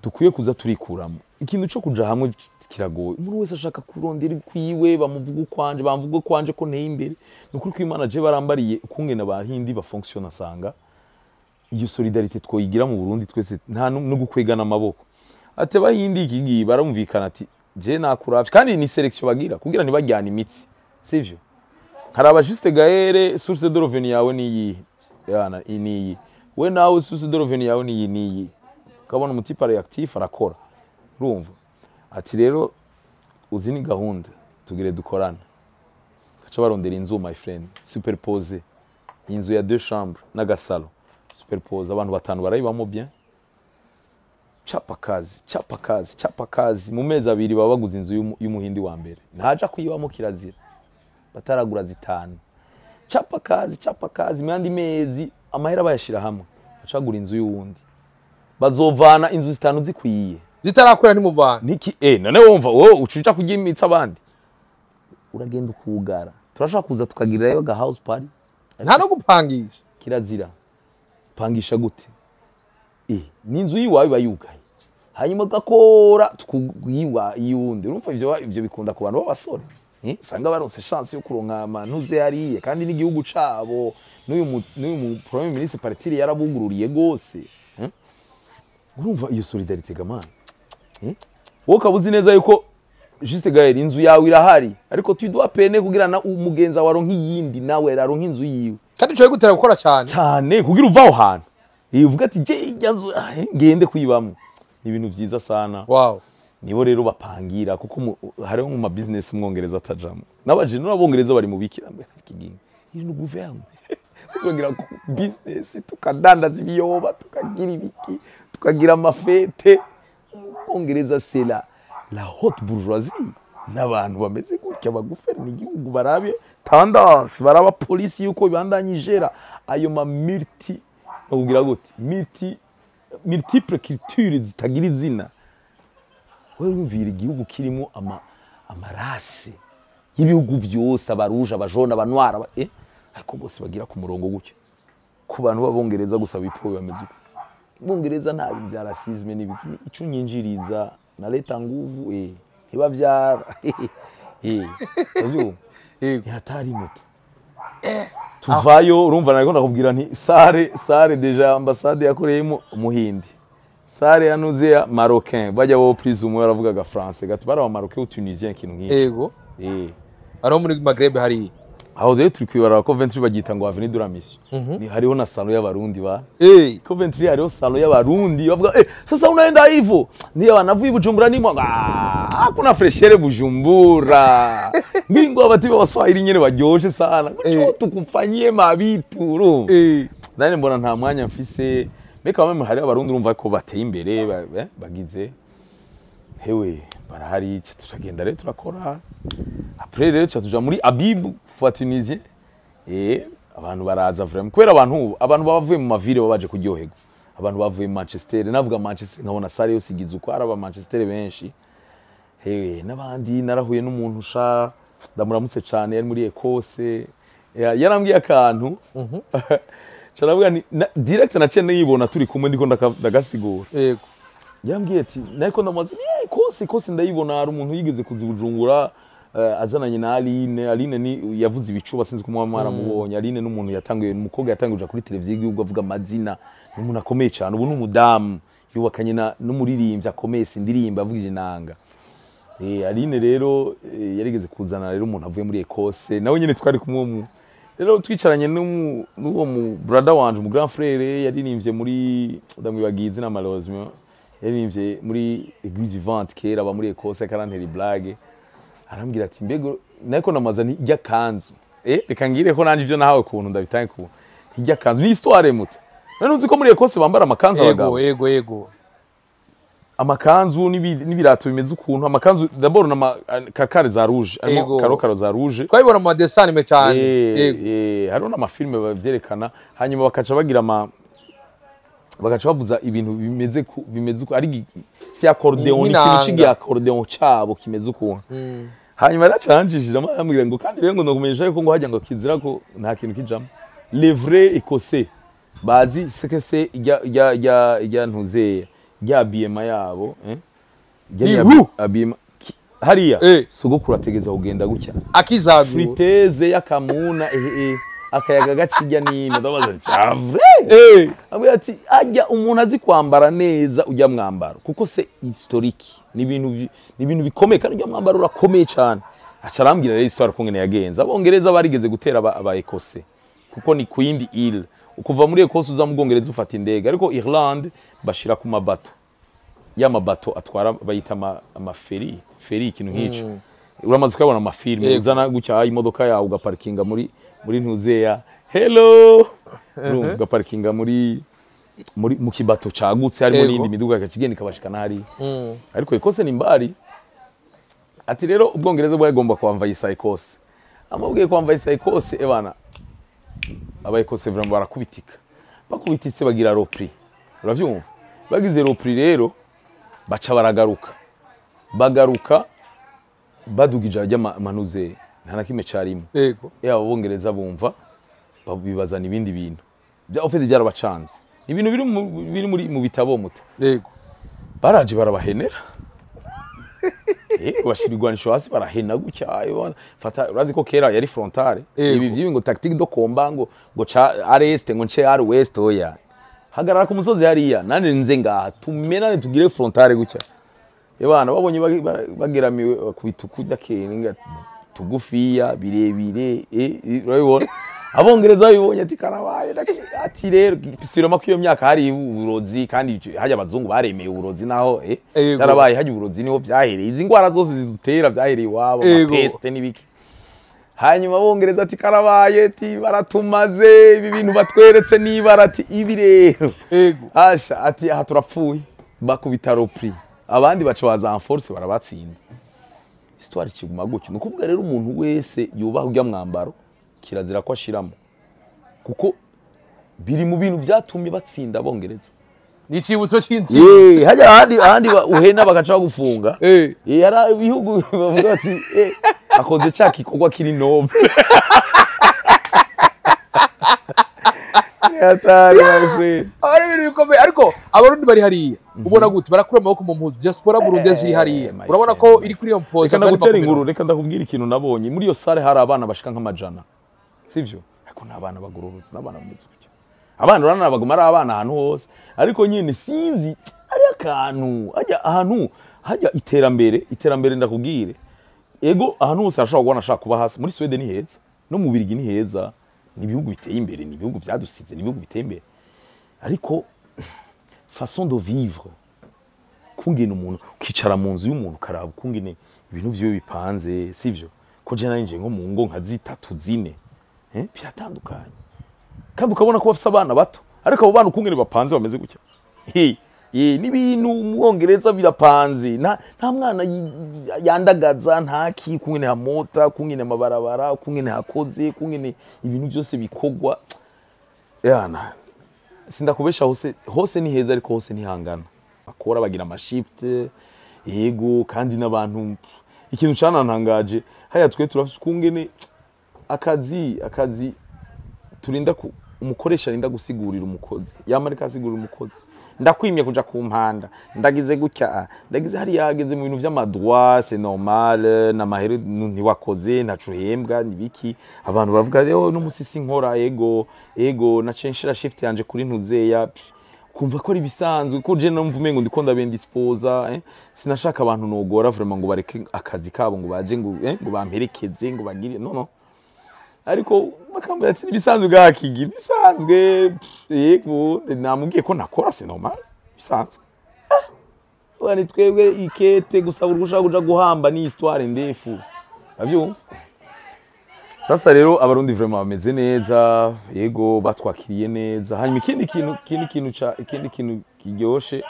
Speaker 2: dukwiye kuza turikuramo ikintu cyo kuja hamwe kiragoye umuntu wese ashaka kurondera kwiwe bamvuga kwanje ko nteye imbere nukuri ko Imana je barambariye kungena abahindi bafonctionne sanga iyo solidarité twoyigira mu Burundi twese nta no gukwegana amaboko ate bahindi ikigi barumvikana ati je nakuravye kandi ni selection bagira kugira ntibajyana imitsi sivyo haraba Juste Gaël source de revenu yawe niyi yana niyi we nawe source de revenu yawe niyi kabona umutipa reactif arakora urumva ati rero uzi ni gahunda tugire dukorana kaca barondera inzu my friend superpose inzu ya 2 chambres n'agasalo superpose abantu batanu barayibamo bien chapa kazi mu mezi abiri baba baguze inzu y'umuhindi wa mbere ntaja kuyibamo kirazira bataragura zitanu chapa kazi mandi mezi amahera bayashira hamwe acagura inzu y'uwundi bazovana inzu zitanu zikwiye
Speaker 3: zitarakora ni muvana
Speaker 2: niki none wumva wowe ucuca kugimitsa abandi uragenda ukugara turashaka kuza tukagirirayo ga house party
Speaker 3: nta no gupangisha
Speaker 2: kirazira pangisha gute n'inzu yiwawe bayugaye hanyuma gakora tukuyiwa yundi urumva ivyo bikunda ku bantu b'abasore usanga baronse chance yo kuronka amantuze hariye kandi n'igihugu cabo n'uyu premier ministre parti yarabugururiye gose urumva iyo solidarité gamana wowe kabuzi neza yuko Juste Gaël inzu yawe irahari ariko tu dois peine kugira na umugenza waronka iyindi nawe raronka inzu yiwe
Speaker 3: kandi cyo gutera gukora cyane
Speaker 2: kugira uvaho hantu ivuga ati je inzu ngende kwibamo ibintu vyiza sana
Speaker 3: wow
Speaker 2: nibo rero bapangira kuko hari mu ma business mwongereza atajamo n'abajene n'abongereza bari mu bikira mbere kiginga ibintu guverne tukagira business tukadandaza ibiyoba tukagira ibiki tukagira amafete mwongereza sela la haute bourgeoisie n'abantu bameze gutya bagufera n'igihugu barabe tendance baraba police yuko bandanyijera ayo ma ugira gute multiple culture zitagira izina wewe umvira igihugu kirimo amarase y'ibihugu vyose abaruje abajona abanwara ariko bose bagira ku murongo gutya ku bantu babongereza gusaba ipo bameze uko Bongereza nta bintu bya racisme n'ibiki ico nyinjiriza na leta nguvu ntibavyara uzu hatari moto tuvayo urumva nariko ndakubwira nti sare deja ambassade yakoreyemo umuhindi sare yanuze ya marocain bajya bo prise umwe aravugaga français gato bara wa marocain ou tunisien kintu nk'iki
Speaker 3: yego aro muri Maghreb hari
Speaker 2: aho rero turi kwibara Coventry bagita ngo Avenue de la Mission ni hariho na salon y'abarundi ba Coventry hariho salon y'abarundi bavuga sasa unaenda hivyo ndio wanavuye Bujumbura nimo hakuna freshere Bujumbura mbingo abati b'Abaswahili nyene baryoshe sana cyo tukufanyie mabituro nane mbona nta mwanya mfise meka bamwe hari abarundi urumva ko bateye imbere bagize hewe barahari tutagenda rero turakora après rero tuja muri Abib kwa Tunisie abantu baraza vraiment kwera abantu bavuye mu mavire babaje kuryohego abantu bavuye mu Manchester navuga Manchester nkabona sare yose igize uko araba Manchester benshi hewe nabandi narahuye n'umuntu sha ndamuramutse cyane yari muri Ecosse yarambwiye akantu cyaravuga ni direct na cene yibona turi kumwe ndiko ndagasigura
Speaker 3: yego
Speaker 2: yambwiye ati nako ndamaze Ecosse ndayibona hari umuntu yigeze kuzibujungura azananye na Aline ni yavuze ibicuba sinzi ko mwamara mubonye Aline n'umuntu yatanguye umukobwa yatanguje kuri televiziyo y'igihugu avuga amazina n'umuntu akomeye cyane ubu n'umudamu yubakanye n'umuririmbyi akomeye sindirimba avugije inanga Aline rero yarigeze kuzana rero umuntu avuye muri Ecosse nawe nyine twari kumwe rero twicaranye n'uwo mu brother wanje mu grand frère yaririmbye muri ndamwibagize na malheureusement yaririmbye muri Église Vivante kera aba muri Ecosse karanteri blague arambwira ati mbego nako namazani ijya kanzu reka ngire ko nanje ivyo nahawe kuntu ndabitange ku ijya kanzu ni histoire mute none uzi ko muri Ecosse bambara amakanzu abagabo
Speaker 3: yego
Speaker 2: amakanzu n'ibirato bimeze ukuntu amakanzu d'abord na kakare za rouge arimo karokaro za rouge
Speaker 3: twabibona mu dessin me cyane
Speaker 2: yego hariho n'amafilme bavyerekana hanyuma bakaca bagira bagaca bavuza ibintu bimeze uko ari si accordeon ikintu cigi accordeon cabo kimeze ukuntu hanyuma racanjishije amambwira ngo kandi rero ngo ndakumenyesha yuko ngo hajya ngo kizira ko nta kintu kijamo les vrais écossais bazi ce que c'est ya ntuze ya BMA yabo abima hariya sogokuru ategeza kugenda gutya
Speaker 3: akizagu
Speaker 2: friteze yakamuna akayaga gacirya nino ndabaza cyave abwe ati ajya umuntu azi kwambara neza ujya mwambaro kuko se historique ni ibintu bikomeye kandi ujya mwambaro urakomeye cyane aca arambwira rero histoire kungene yagenze abongereza barigeze gutera aba Ekose kuko ni ku yindi île ukuva muri Ekose uza mu Bwongereza ufata indege ariko Irlande bashira ku mabato y'amabato atwara bayita amaferi ikintu nk'ico uramaze kubona amafilme uzana gucya imodoka yawe ugaparkinga muri ntuzeya hello ugaparkinga muri mu kibato cagutse harimo n'indi miduga yakigenda ikabashikana hari ariko Ekose ni mbari ati rero Ubwongereza bwagomba kwamva isa Ekose amubwiye kwamva isa Ekose ebana aba Ekose vraiment barakubitika bakubititse bagira repris uravyumva bagize repris rero baca bagaruka badugije ajya manuze nta nakime carimo
Speaker 3: yego
Speaker 2: Abongereza bumva babibazana ibindi bintu bya ofete byarabacanze ibintu biri mu bitabo muta
Speaker 3: yego
Speaker 2: baraje barabahenera bashirigwanisho hasi barahena gutya fata urazi ko kera yari frontale ibi byibi ngo tactique do combat ngo ca arrest ngo nce ar west oya hagarara ku musozi hariya nane nze ngaha tumenane tugire frontale gutya ebana babonye bageramiwe kubitukuda kenga tugufiya birebire urabibona abongereza bibonye ati karabaye ati rero pisira makiyo myaka hari uburozi kandi hajya abazungu baremeye uburozi naho cyarabaye hajya uburozi niho byahereye izi ngwara zose zidutera byahereye iwabo peste nibiki hanyuma abongereza ati karabaye ati baratumaze ibi bintu batweretse nibara ati ibi rero asha ati aha turapfuye bakubita repris abandi baca baza en force barabatsinda histoire kiguma gutyo nukuvuga rero umuntu wese yubaha ujya mwambaro kirazira ko ashiramo kuko biri mu bintu byatumye batsinda Abongereza
Speaker 3: ni cibutso cy'inzi
Speaker 2: hajya ahandi uhena bagaca bagufunga yara ibihugu bavuga ati akoze cya kikogwa kiri noble yatari my friend
Speaker 3: ibintu bikomeye ariko abarundi bari hariya ubona gute barakura amaboko mu mpuzu diaspora Burundi ziri hariya urabona ko iri kuri iyo mpoza
Speaker 2: kandi gutera inkuru reka ndakubwira ikintu nabonye muri iyo sale hari abana bashika nk'amajana sivyo ariko nabana bagororotse nabana bameze gutya abana urana baguma ari abana ahantu hose ariko nyine sinzi ari akantu hajya iterambere ndakubwire ego ahantu hose arashobora kubona ashaka kuba hasi muri Sweden ni heza no mu Birigi ni heza ni ibihugu biteye imbere ni ibihugu byadusize ni ibihugu biteye imbere ariko façon de vivre kungena umuntu ukicara mu nzu y'umuntu karaba kungene ibintu byo bipanze sivyo ko je nanje nko mu ngo nka zitatu zine biratandukanye kandi ukabona ko bafise abana bato ariko abo bana kungene bapanze bameze gutya n'ibintu Mwongereza birapanze nta mwana yandagaza ntaki kungene hamota kungene amabarabara kungene hakoze kungene ibintu byose bikogwa yana sindakubesha hose ni heza ariko hose ntihangana bakora bagira amashift yego kandi n'abantu ikintu canantangaje haya twe turafise kungene akazi turinda umukoresha rinda gusigurira umukozi yamarika asigurira umukozi ndakwimye kuja ku mpanda ndagize gutya ndagize hari yageze mu bintu vy'amadroit c'est normal na mahero ntiwakoze ntacu hembwa nibiki abantu baravuga rero no musisi nkora ego na censhira shift yanje kuri ntuzeya kumva ko ari bisanzwe ko je numva umengo ndiko ndabendisposa sinashaka abantu nogora vraiment ngo bareke akazi kabo ngo baje ngo bamperekeze ngo bagire no ariko bakambira ati bisanzwe gakigi bisanzwe yego namubwiye ko nakora c'est normal bisanzwe wani twebwe ikete gusaba urushaka kuja guhamba ni histoire ndefu avyumva sasa rero abarundi vraiment bameze neza yego batwakiriye neza hanyuma ikindi kintu kiryoshe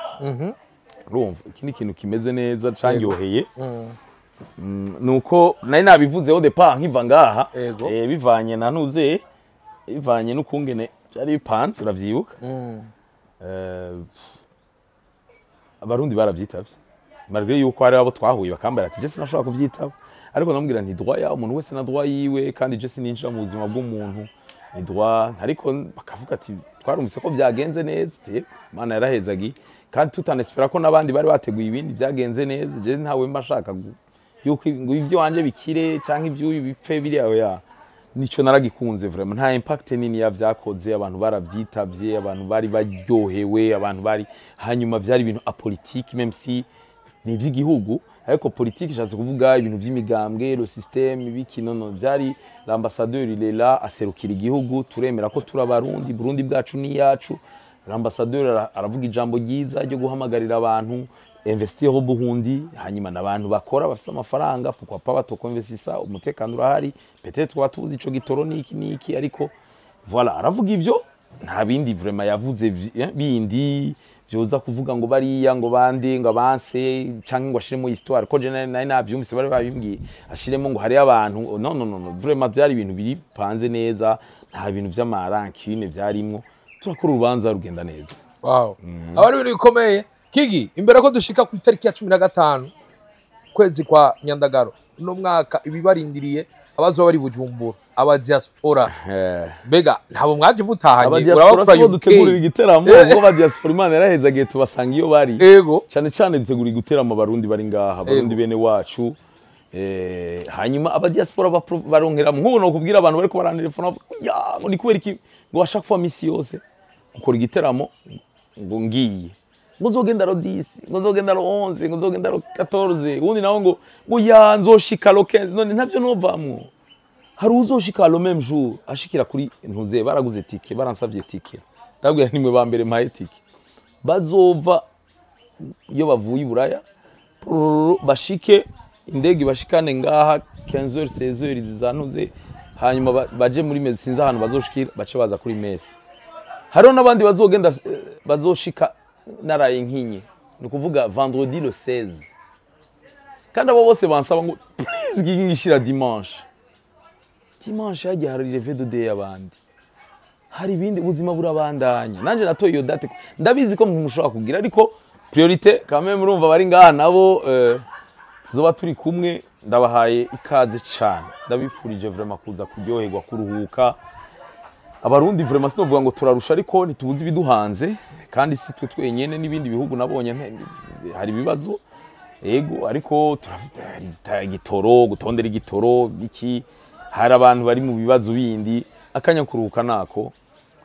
Speaker 2: urumva ikindi kintu kimeze neza cangyoheye nuko nari nabivuzeho depart nkiva ngaha bivanye na ntuze bivanye n'ukungene byari bipanze uravyibuka abarundi baravyitavye malgré yuko hari abo twahuye bakambara ati je sinashobora kuvyitaba ariko namubwira nti droit ya umuntu wese na droit yiwe kandi je sininjira mu buzima bw'umuntu ni droit ariko bakavuga ati twarumvise ko byagenze neza Imana yarahezagi kandi tutanespera ko nabandi bari bateguye ibindi byagenze neza je ntawe mbashaka yuko ngo ivyo wanje bikire canke ivyo bipfe biri aho ya nico naragikunze vraiment nta impact nini yavyakoze abantu baravyitavye abantu bari baryohewe abantu bari hanyuma byari ibintu apolitique même si ni ivy'igihugu ariko politique ishatse kuvuga ibintu by'imigambwe le système ibiki nono byari l'ambassadeur il est là aserukira igihugu turemera ko turabarundi Burundi bwacu ni yacu l'ambassadeur aravuga ijambo ryiza ryo guhamagarira abantu investir au Burundi hanyuma n'abantu bakora bafite amafaranga pourquoi pas batokonvestisa umutekano urahari peut-être twatuzi ico gitoro niki ariko voilà aravuga ivyo nta bindi vraiment yavuze bindi byoza kuvuga ngo bariya ngo bande ngo abanse canke ngo ashiremo histoire ko je nari navyumvise bari babimbwiye ashiremo ngo hari abantu no vraiment byari ibintu biri panze neza nta bintu vy'amarankine vyarimwo turakora urubanza rugenda neza.
Speaker 3: Wow. Abari ibintu bikomeye Kigi imbere ko dushika ku itariki ya 15 kwezi kwa Nyandagaro no mwaka ibibarindiriye abazo bari Bujumbura aba diaspora bega ntabo mwaje mutahanye
Speaker 2: urabakora so dutegura igiteramo ngo ba diaspora Imana yaraheza gihe tubasanga iyo bari cyane dutegura igiteramo abarundi bari ngaha abarundi bene wacu hanyuma aba diaspora baronkera nk'ubu no kubwira abantu bari ko barantelefona ya ngo ni kubera iki ngo bashaka kuva misi yose gukora igiteramo ngo ngiye ngo zogenda ro 10 ngo zogenda ro 11 ngo zogenda ro 14 ubundi nawe ngo ya nzoshika ro 15 none ntavyo novamwo hari uzoshika le même jour ashikira kuri ntuze baraguze ticket baransavye ticket ndabwira nimwe ba mbere mpaye ticket bazova iyo bavuye Buraya bashike indege bashikane ngaha 15h 16h zizanuze hanyuma baje muri mezi sinza ahantu bazoshikira bace baza kuri mesi hariho nabandi bazogenda bazoshika naraye nkinye ni kuvuga vendredi le 16 kandi abo bose bansaba ngo please gingishira dimanche haje hari levé de day abandi hari ibindi ubuzima burabandanya nanje natoye iyo date ndabizi ko mushobora kugira ariko priorité quand même urumva bari ngaha nabo tuzoba turi kumwe ndabahaye ikaze cyane ndabifurije vraiment kuza kuryoherwa kuruhuka abarundi vraiment sinovuga ngo turarusha ariko ntitubuzi biduhanze kandi si twe twenyene n'ibindi bihugu nabonye hari bibazo ego ariko turafite igitoro gutondera igitoro biki hari abantu bari mu bibazo bindi akanya kuruhuka nako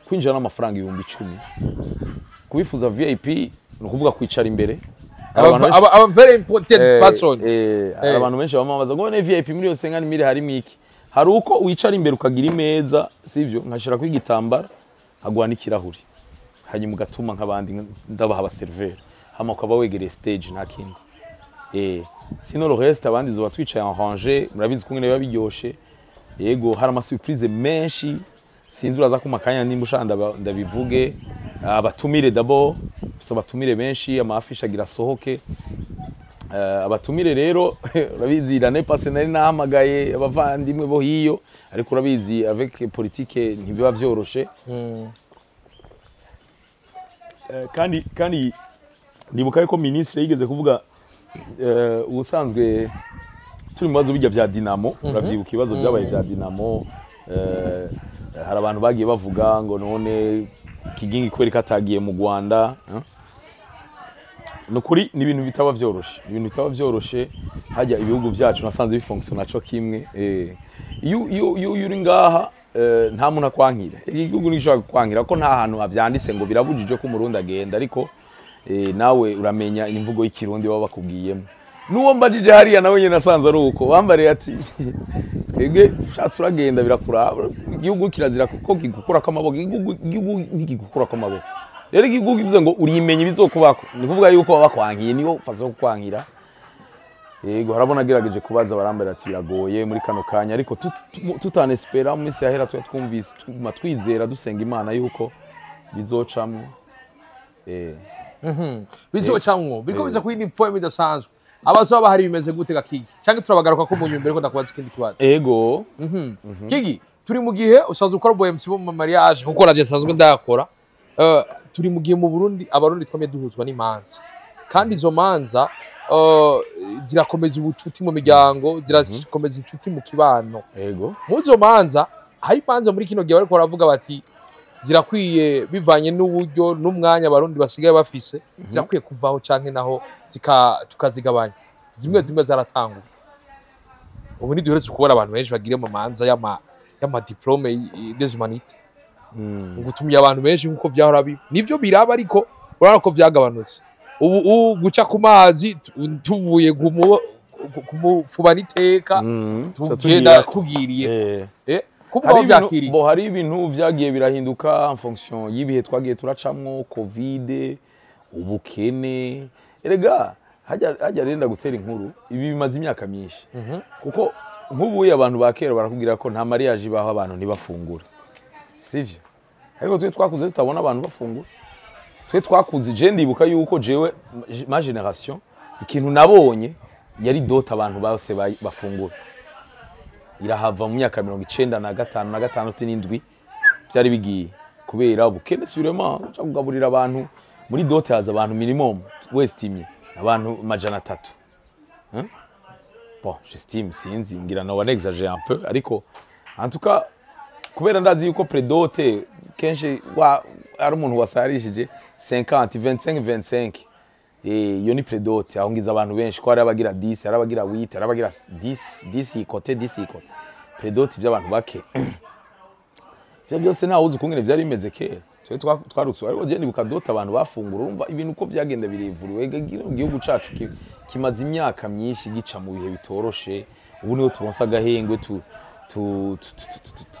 Speaker 2: kwinjira n'amafaranga 10,000 kubifuza VIP no kuvuga kwicara imbere
Speaker 3: aba very important person
Speaker 2: abantu benshi bamamaza ngo ne VIP muri yose ngani mire hari miki hari uko wicara imbere ukagira imeza sivyo nkashira ku igitambara agwana ikirahuri hanyuma ugatuma nk'abandi ndabaha aba serveur hama ukaba wegereye stage nta kindi sinon le reste abandi zo batwicaye en rangée murabizi kumwe biba biryoshe yego hari ama surprise menshi sinzi uraza ku makanya nimba ushanda ndabivuge abatumire d'abord abatumire benshi ama affiche agira sohoke abatumire rero urabizi l'année passée nari nahamagaye abavandimwe bo hiyo ariko urabizi avec politique ntibiba vyoroshe kandi ndibuka ko ministre yigeze kuvuga ubusanzwe turi mu bibazo bijya bya Dinamo uravyibuka ibibazo byabaye bya Dinamo hari abantu bagiye bavuga ngo none Kigingi kwereka atagiye mu Rwanda nukuri ni ibintu bitaba vyoroshe hajya ibihugu byacu nasanze bifunctiona cyo kimwe iyo uri ngaha nta muntu akwankira igihugu nishaka kwankira ko nta hantu avyanditse ngo birabujije ko umurundi agenda ariko nawe uramenya imvugo y'ikirundi baba bakubwiyemo nuwo mbadije hariya nawe nyene nasanze ari uko bambariye ati twebwe ushatse uragenda birakuraba igihugu kirazira ko kigukura ko amaboko igihugu ntigikukura ko amaboko rero igihugu bivuze ngo urimenye bizokubako ni kuvuga yuko baba bakwankiye niyo faso kwankira yego harabona gerageje kubaza barambara ati biragoye muri kano kanya ariko tutanespera mu isi yahera twumvise twizera dusenga Imana yuko bizocamwe
Speaker 3: bizocamwe bikomeza kuyindi poem idasanzwe abazo bahari bimeze gute Kigi cyangwa turabagaruka ko mu nyumbere ko ndakubaza ikindi kibazo
Speaker 2: ego
Speaker 3: Kigi turi mu gihe usanzwe ukora bohemsi bo mu mariage kuko radio sanzwe ndakora turi mu gihe mu Burundi abarundi twame duhuzwa n'imanza kandi izo manza zirakomeza ubucuti mu miryango zirakomeza ubucuti mu kibano
Speaker 2: ego
Speaker 3: muzo manza hari manza muri kino gihe bariko baravuga bati zirakwiye bivanye n'uburyo n'umwanya abarundi basigaye bafise zirakwiye kuvaho canke naho tukazigabanya zimwe zaratanguye ubu ni duheretse kubona abantu benshi bagire mu manza y'ama diplome des humanités ngutumye abantu benshi nkuko vyahora nivyo biraba ariko urabona ko vyagabanutse ubu guca ku mazi tuvuye kumufubana iteka tugenda tugiriye kubaho vyakiriye
Speaker 2: bo hari ibintu vyagiye birahinduka en fonction y'ibihe twagiye turacamwo covid ubukene erega hajya renda gutera inkuru ibi bimaze imyaka myinshi kuko nk'ubuye abantu ba kera barakubwira ko nta mariage baho abantu ntibafungura sivyo ariko twe twakuze tutabona abantu bafungura twe twakuze je ndibuka yuko jewe ma generation ikintu nabonye yari dota abantu bose bafungura irahava mu myaka 95 na 6 byari bigiye kubera ubukene sûrement uca kugaburira abantu muri dote haza abantu minimum westimye abantu majana 3 bon j'estime sinzi ngira na wane exagère un peu ariko en tout cas kubera ndazi yuko predote kenshi ari umuntu wasarishije 50 25 25 iyo ni predote aho ngiza abantu benshi ko ari abagira 10 ari abagira 8 ari abagira 10 côté 10 côté predote by'abantu bake byo byose nta uzi kungene byari bimeze kera twe twarutse ariko je ndibuka dota abantu bafungura urumva ibintu uko byagenda birevuriwe igihugu cacu kimaze imyaka myinshi gica mu bihe bitoroshe ubu niho turonsa agahengwe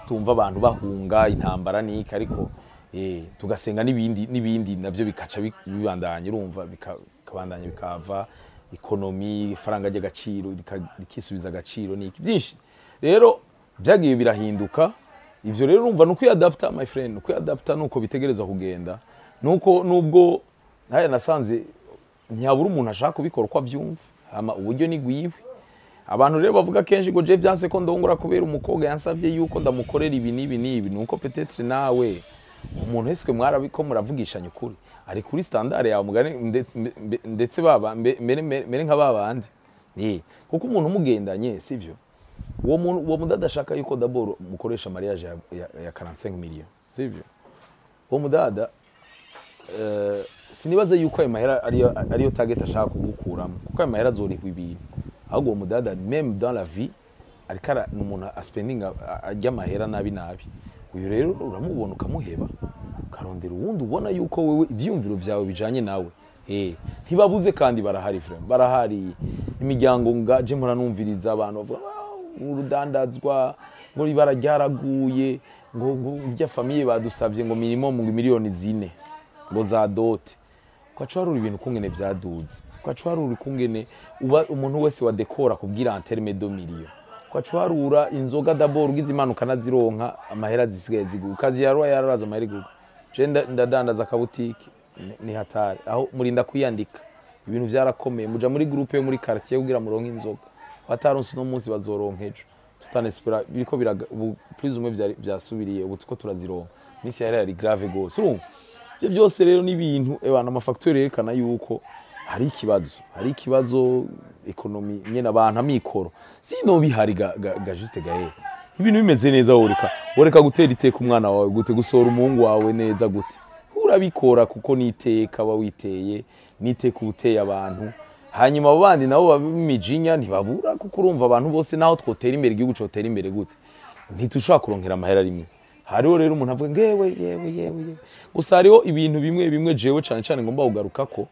Speaker 2: tumva abantu bahunga intambara niki ariko tugasenga nibindi navyo bikaca bibandanya urumva bikabandanya bikava ekonomi ifaranga ry'agaciro rikisubiza agaciro niki byinshi rero byagiye birahinduka ivyo rero urumva nuko yadapta my friend nuko yadapta nuko bitegereza kugenda nuko nubwo haya nasanze ntiyabura umuntu ashaka kubikora uko avyumva ama uburyo ni gwiwe abantu rero bavuga kenshi ngo je byanse ko ndongora kubera umukobwa yansavye yuko ndamukorera ibi nibi nuko peut-être nawe umuntu wese mwarabiko muravugishanya ukuri ari kuri standard yawe mugane ndetse baba mere nka babandi kuko umuntu umugendanye sivyo uwo mudada ashaka yuko d'abord mukoresha mariage ya 45 millions sivyo uwo mudada sinibaze yuko ayo mahera ariyo target ashaka kugukuramo kuko ayo mahera azorihwa ibintu ahubwo uwo mudada même dans la vie arikara n'umuntu spending ajya mahera nabi uyu rero uramubona ukamuheba karondera uwundi ubona yuko wewe ivyumviro vyawe bijanye nawe ntibabuze kandi barahari frère barahari imiryango ngaje muranumviriza abantu bavuga urudandazwa ngo ibara ryaraguye ngo irya famille badusabye ngo minimum miliyoni 4 ngo za dote kwacwarura ibintu kungene vyaduze kwacwarura kungene uba umuntu wese wa decora kubwira en terme de millions kwacwarura inzoga d'abord ugize imanuka nazironka amahera zisigaye ziguka kazi yaraza amahera guka je ndadandaza akabutiki ni hatari aho murinda kwiyandika ibintu byarakomeye muja muri groupe yo muri quartier kugira muronka inzoga bataronse no munsi bazoronkejo tutanespera biriko plus umwe byasubiriye ubu tuko turazironka misi yari grave gose byo byose rero n'ibintu ebana amafacture yerekana yuko hari ikibazo ekonomi nyene abantu amikoro sino bihari ga juste gahe ibintu bimeze neza woreka gutera iteka umwana wawe gute gusora umuhungu wawe neza gute urabikora kuko niteka witeye niteka ubuteye abantu hanyuma abandi nabo babimijinya ntibabura kuko urumva abantu bose naho twotera imbere igihugu cotera imbere gute ntitushaka kuronkera amahera rimwe hariho rero umuntu avuga yewe gusa hariho ibintu bimwe jewe cyane ngomba kugaruka ko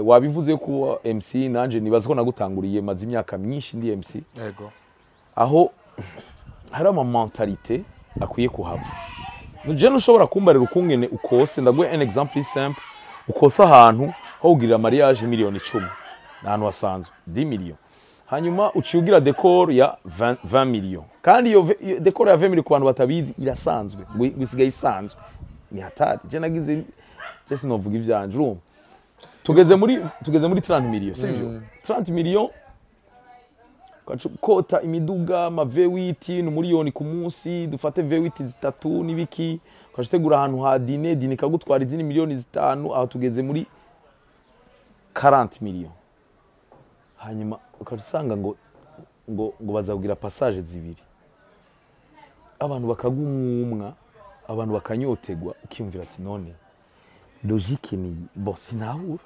Speaker 2: wabivuze ko MC nanje nibaza ko nagutanguriye maze imyaka myinshi ndi MC
Speaker 3: yego aho
Speaker 2: hari ama mentalite akwiye kuhava je nushobora kumbarira ukungene ukose ndaguye un exemple simple ukosa ahantu ho ugirira mariage miliyoni 10 nahantu hasanzwe 10 millions hanyuma uciugira decor ya 20 millions kandi iyo decor ya 20 millions ku bantu batabizi irasanzwe bisigaye isanzwe ni hatari je nagize je sinovuga ivyanje urumva tugeze muri 30 millions sivyo 30 millions kota imiduga ma V8 n'umuriyoni ku munsi dufate V8 zitatu nibiki kashitegura ahantu ha dine kagutwara izini miliyoni 5 aho tugeze muri 40 millions hanyuma ukasanga ngo bazavugira passage zibiri abantu bakagumumwa abantu bakanyotegwa ukiyumvira ati none logique ni bon sinahura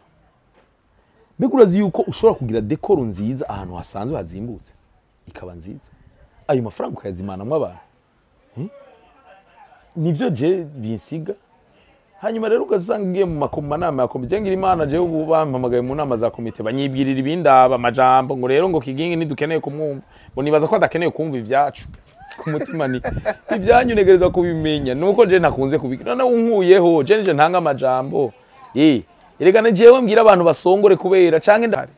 Speaker 2: Begurazi yuko ushobora kugira decor nziza ahantu hasanzwe hazimbutse ikaba nziza ayo mafaranga ukayazimana mu abantu nivyo je binsiga hanyuma rero ugasanga ngiye mu manama ya komite ngira imana je ubu bampamagaye mu nama za komite banyibwirira ibindaba amajambo ngo rero ngo kigingi nidukeneye kumwumva ngo nibaza ko adakeneye kumva ivyacu ku mutima ni ibyanyu negereza kubimenya nuko je nakunze kubikira none unkuyeho je nje ntanga amajambo eregana jewe mbwira abantu basongore kubera canke ndari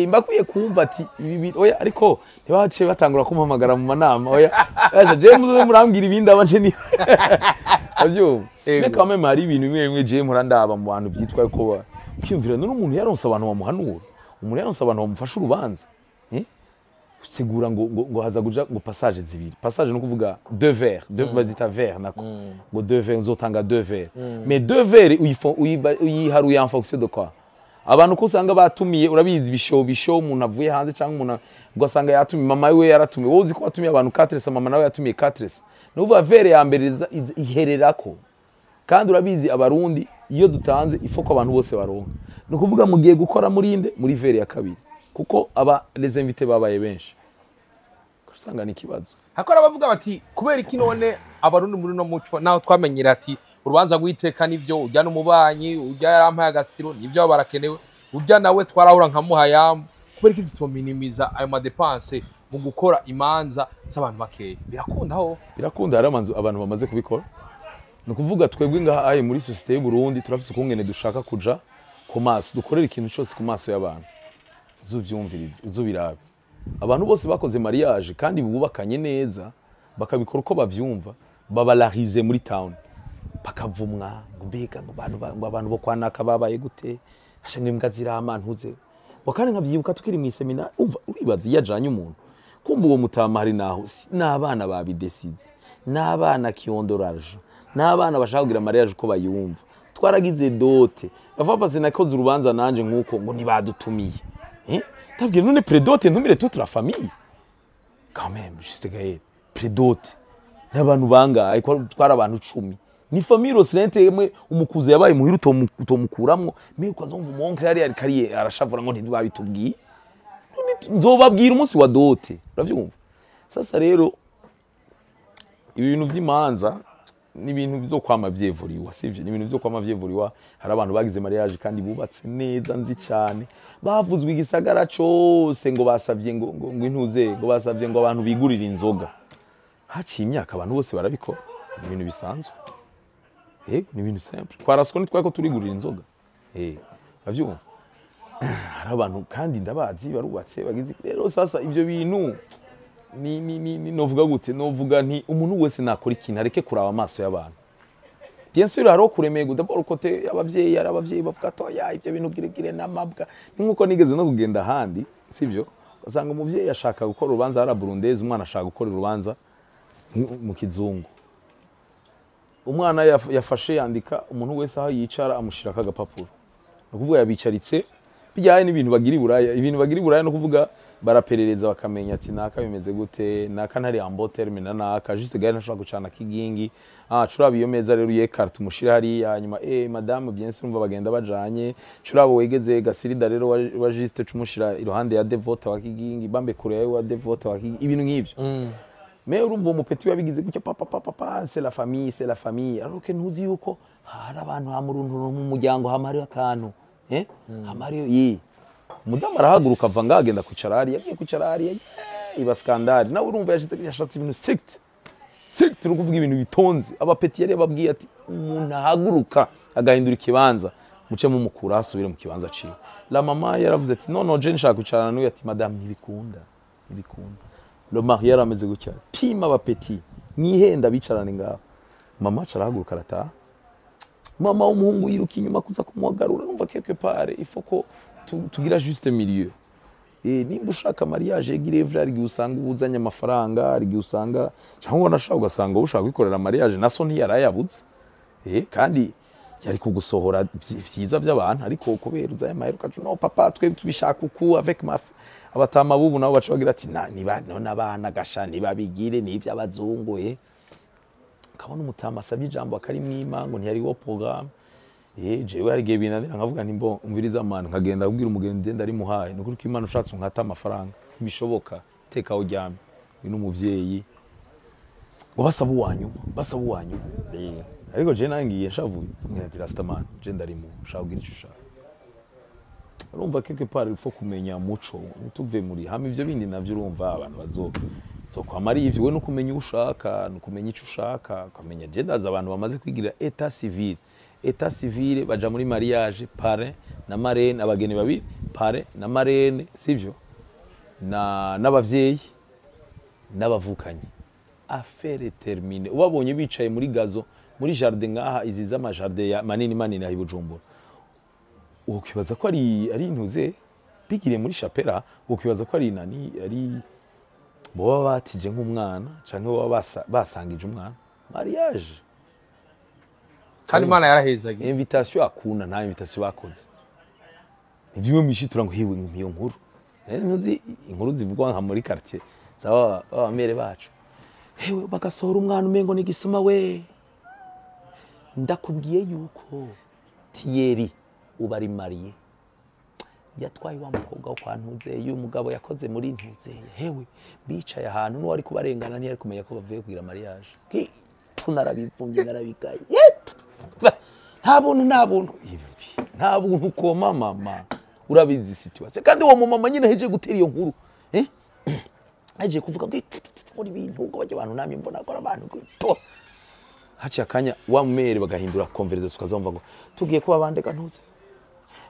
Speaker 2: mbakwiye kumva ati ibi oya ariko ntibace batangura kumpamagara mu manama oya aje je muze murambwira ibindaba nje ni avyo neka meme hari ibintu bimwe bimwe je murandaba mu bantu byitwa ko ukimvira none umuntu yaronse abantu bamuhanura umuntu yaronse abantu bamufasha urubanza segura ngo haza kuja ngo passage zibiri passage no kuvuga deux verres bazita verre nako ngo deux verres nzotanga deux verres mais deux verres uyiharuye en fonction de quoi abantu ko usanga batumiye urabizi bisho umuntu avuye hanze cyangwa umuntu ugasanga yatumiye mama we yaratumiye wowe uzi ko watumiye abantu 4 mama nawe yatumiye 4 nuvuga verre ya mbere ihererako kandi urabizi abarundi iyo dutanze ifoko abantu bose baronka no kuvuga mugiye gukora murinde muri verre ya kabiri kuko aba les invités babaye benshi kusanga ni kibazo
Speaker 3: hakora bavuga bati kubera iki none abarundi muri no muco naho twamenyera ati urubanza gwiteka nivyo ujya n'umubanyi ujya yarampaye agasiro nivyo barakenewe ujya nawe twarahura nkamuhayamu kubera iki tutominimiza ayo madepense mu gukora imanza z'abantu bakeye
Speaker 2: birakunda hari abantu bamaze kubikora no kuvuga twebwe ngaha aye muri societe y'u Burundi turafise ukungene dushaka kuja ku maso dukorera ikintu cyose ku maso y'abantu uzuvyumvirize uzubirabe abantu bose bakoze mariage kandi bubakanye neza bakabikora uko bavyumva babalarize muri town bakavumwa ngubega ngo abantu bo kwanaka babaye gute ashange imbwa ziramantuze wakane nkavyibuka tukiri mu seminar umva uribaza yajanye umuntu kumva uwo mutama hari naho n'abana babidesize n'abana kiondorage n'abana bashaka kugira mariage uko bayumva twaragize dote bavapase nakoze urubanza nanje nkuko ngo nibadutumiye tabwira none predote ntumire toute la famille quand même juste gaye predote n'abantu bangaye ko twara abantu 10 ni famille rosilente yemwe umukuze yabaye muhira utomukuramwo me ukazumva umonke yari kariye arashavura ngo ntibabitubwiye none nzobabwira umunsi wa dote uravyumva sasa rero ibintu by'imanza ni ibintu bizo kwama vyevuriwa sivyo ni ibintu bizo kwama vyevuriwa hari abantu bagize mariage kandi bubatse neza nzi cyane bavuzwe igisagara cyose ngo basavye ngo intuze ngo basavye ngo abantu bigurira inzoga haciye imyaka abantu bose barabikora ni ibintu bisanzwe ni ibintu simple twaraswa nitwa ko turigurira inzoga avyumva hari abantu kandi ndabazi barubatse bagize rero sasa ibyo bintu ni novuga gute novuga nti umuntu wese nakora ikintu areke kuraba amaso y'abantu bien sûr haro kuremeye d'abord côté y'abavyeyi ari abavyeyi bavuga to ya ivyo bintu giregire namabwa ni nkuko nigeze no kugenda handi sivyo basanga umuvyeyi ashaka gukora urubanza ara burundeze umwana ashaka gukora urubanza mu kizungu umwana yafashe yandika umuntu wese aho yicara amushira kagapapuro no kuvuga yabicaritse bijyaye n'ibintu bagira iburaya no kuvuga baraperereza bakamenya ati naka bimeze gute naka ntari ambo termina naka juste gari nashaka gucana kigingi curaba iyo meza rero ye carte umushira hari hanyuma madame bien sûr umva bagenda bajanye curaba wegeze gasirida rero wa juste cumushira iruhande ya devote wa kigingi bambe kure wa devote wa kigingi ibintu nk'ivyo mais urumva umupeti wabigize gutya papa c'est la famille alors que ntuzi yuko hari abantu hamuruntu mu muryango hamari akantu hamari mudamu arahaguruka ava ngagenda kwicara hariya yagiye kwicara hariya iba skandali nawe urumva yashatse ibintu sect no kuvuga ibintu bitonze abapeti yari babwiye ati umuntu ahaguruka agahindura ikibanza muce mu mukura asubire mu kibanza ciwe la mama yaravuze ati no je nshaka kwicara n'uyu ati madame ntibikunda le mari yarameze gutya pima abapeti nihenda bicarane ngaho mama arahaguruka arataha mama w'umuhungu yiruka inyuma kuza kumuhagarura numva quelque part il faut ko tugira juste milieu nimba ushaka mariage y'igirevre ari usanga ubuzanya amafaranga ari usanga cyangwa nashaka ugasanga ushaka kwikorera mariage naso ntiyarayabuze kandi yari kugusohora vyiza by'abantu ariko kubera uzaya maheruka no papa twe tubishaka uku avec ma abatama bubu nabo baca bagira ati none abana gasha ntibabigire n'ivy'abazungu kabona umutama asabye ijambo akari mwimango ntiyari wo programme jewe harigiye binanira nkavuga nti mbo umviriza amana nkagenda kubwira umugenzi ndari muhaye nukuri ko Imana ushatse nkata amafaranga ntibishoboka teka uryame n'umuvyeyi ngo basaba uwanyuma ariko je nangiye nshavuye ngira Rastaman je ndari mu shavugira ico ushaka urumva quelque part il faut kumenya muco tuve muri hamwe ivyo bindi navyo urumva abantu bazokwama ari ivyo we no kumenya ushaka no kumenya ico ushaka ukamenya je ndaza abantu bamaze kwigira état civil baja muri mariage parrain na marraine abageni babiri parrain na marraine sivyo n'abavyeyi n'abavukanye affaire terminée ubabonye bicaye muri gazo muri jardin ngaha izi z'amajardin ya manini ya Bujumbura ukibaza ko ari intuze bigiriye muri chapela ukibaza ko ari nani ari boba batije nk'umwana canke boba basangije umwana mariage
Speaker 3: kandi Imana yarahezaga
Speaker 2: invitation akuna nta invitation bakoze ivyo mishitura ngo hewe nk'iyo nkuru ntuzi inkuru zivugwa nka muri quartier zaba abamere bacu hewe bagasohora umwana umengo ni gisuma we ndakubwiye yuko Thierry ubari mariye yatwaye wa mukobwa wo kwa Ntuzeye umugabo yakoze muri Ntuzeye hewe bicaye ahantu no ari kubarengana ntiyari kumenya ko bavuye kugira mariage tunarabivumye narabikaye nta buntu koma mama urabizi situation kandi uwo mama nyine heje gutera iyo nkuru aje kuvuga ngo muri bintu ngo bajye abantu namye mbona akora abantu to haci akanya wa mere bagahindura conversation ukazumva ngo tugiye kuba bandeka Ntuze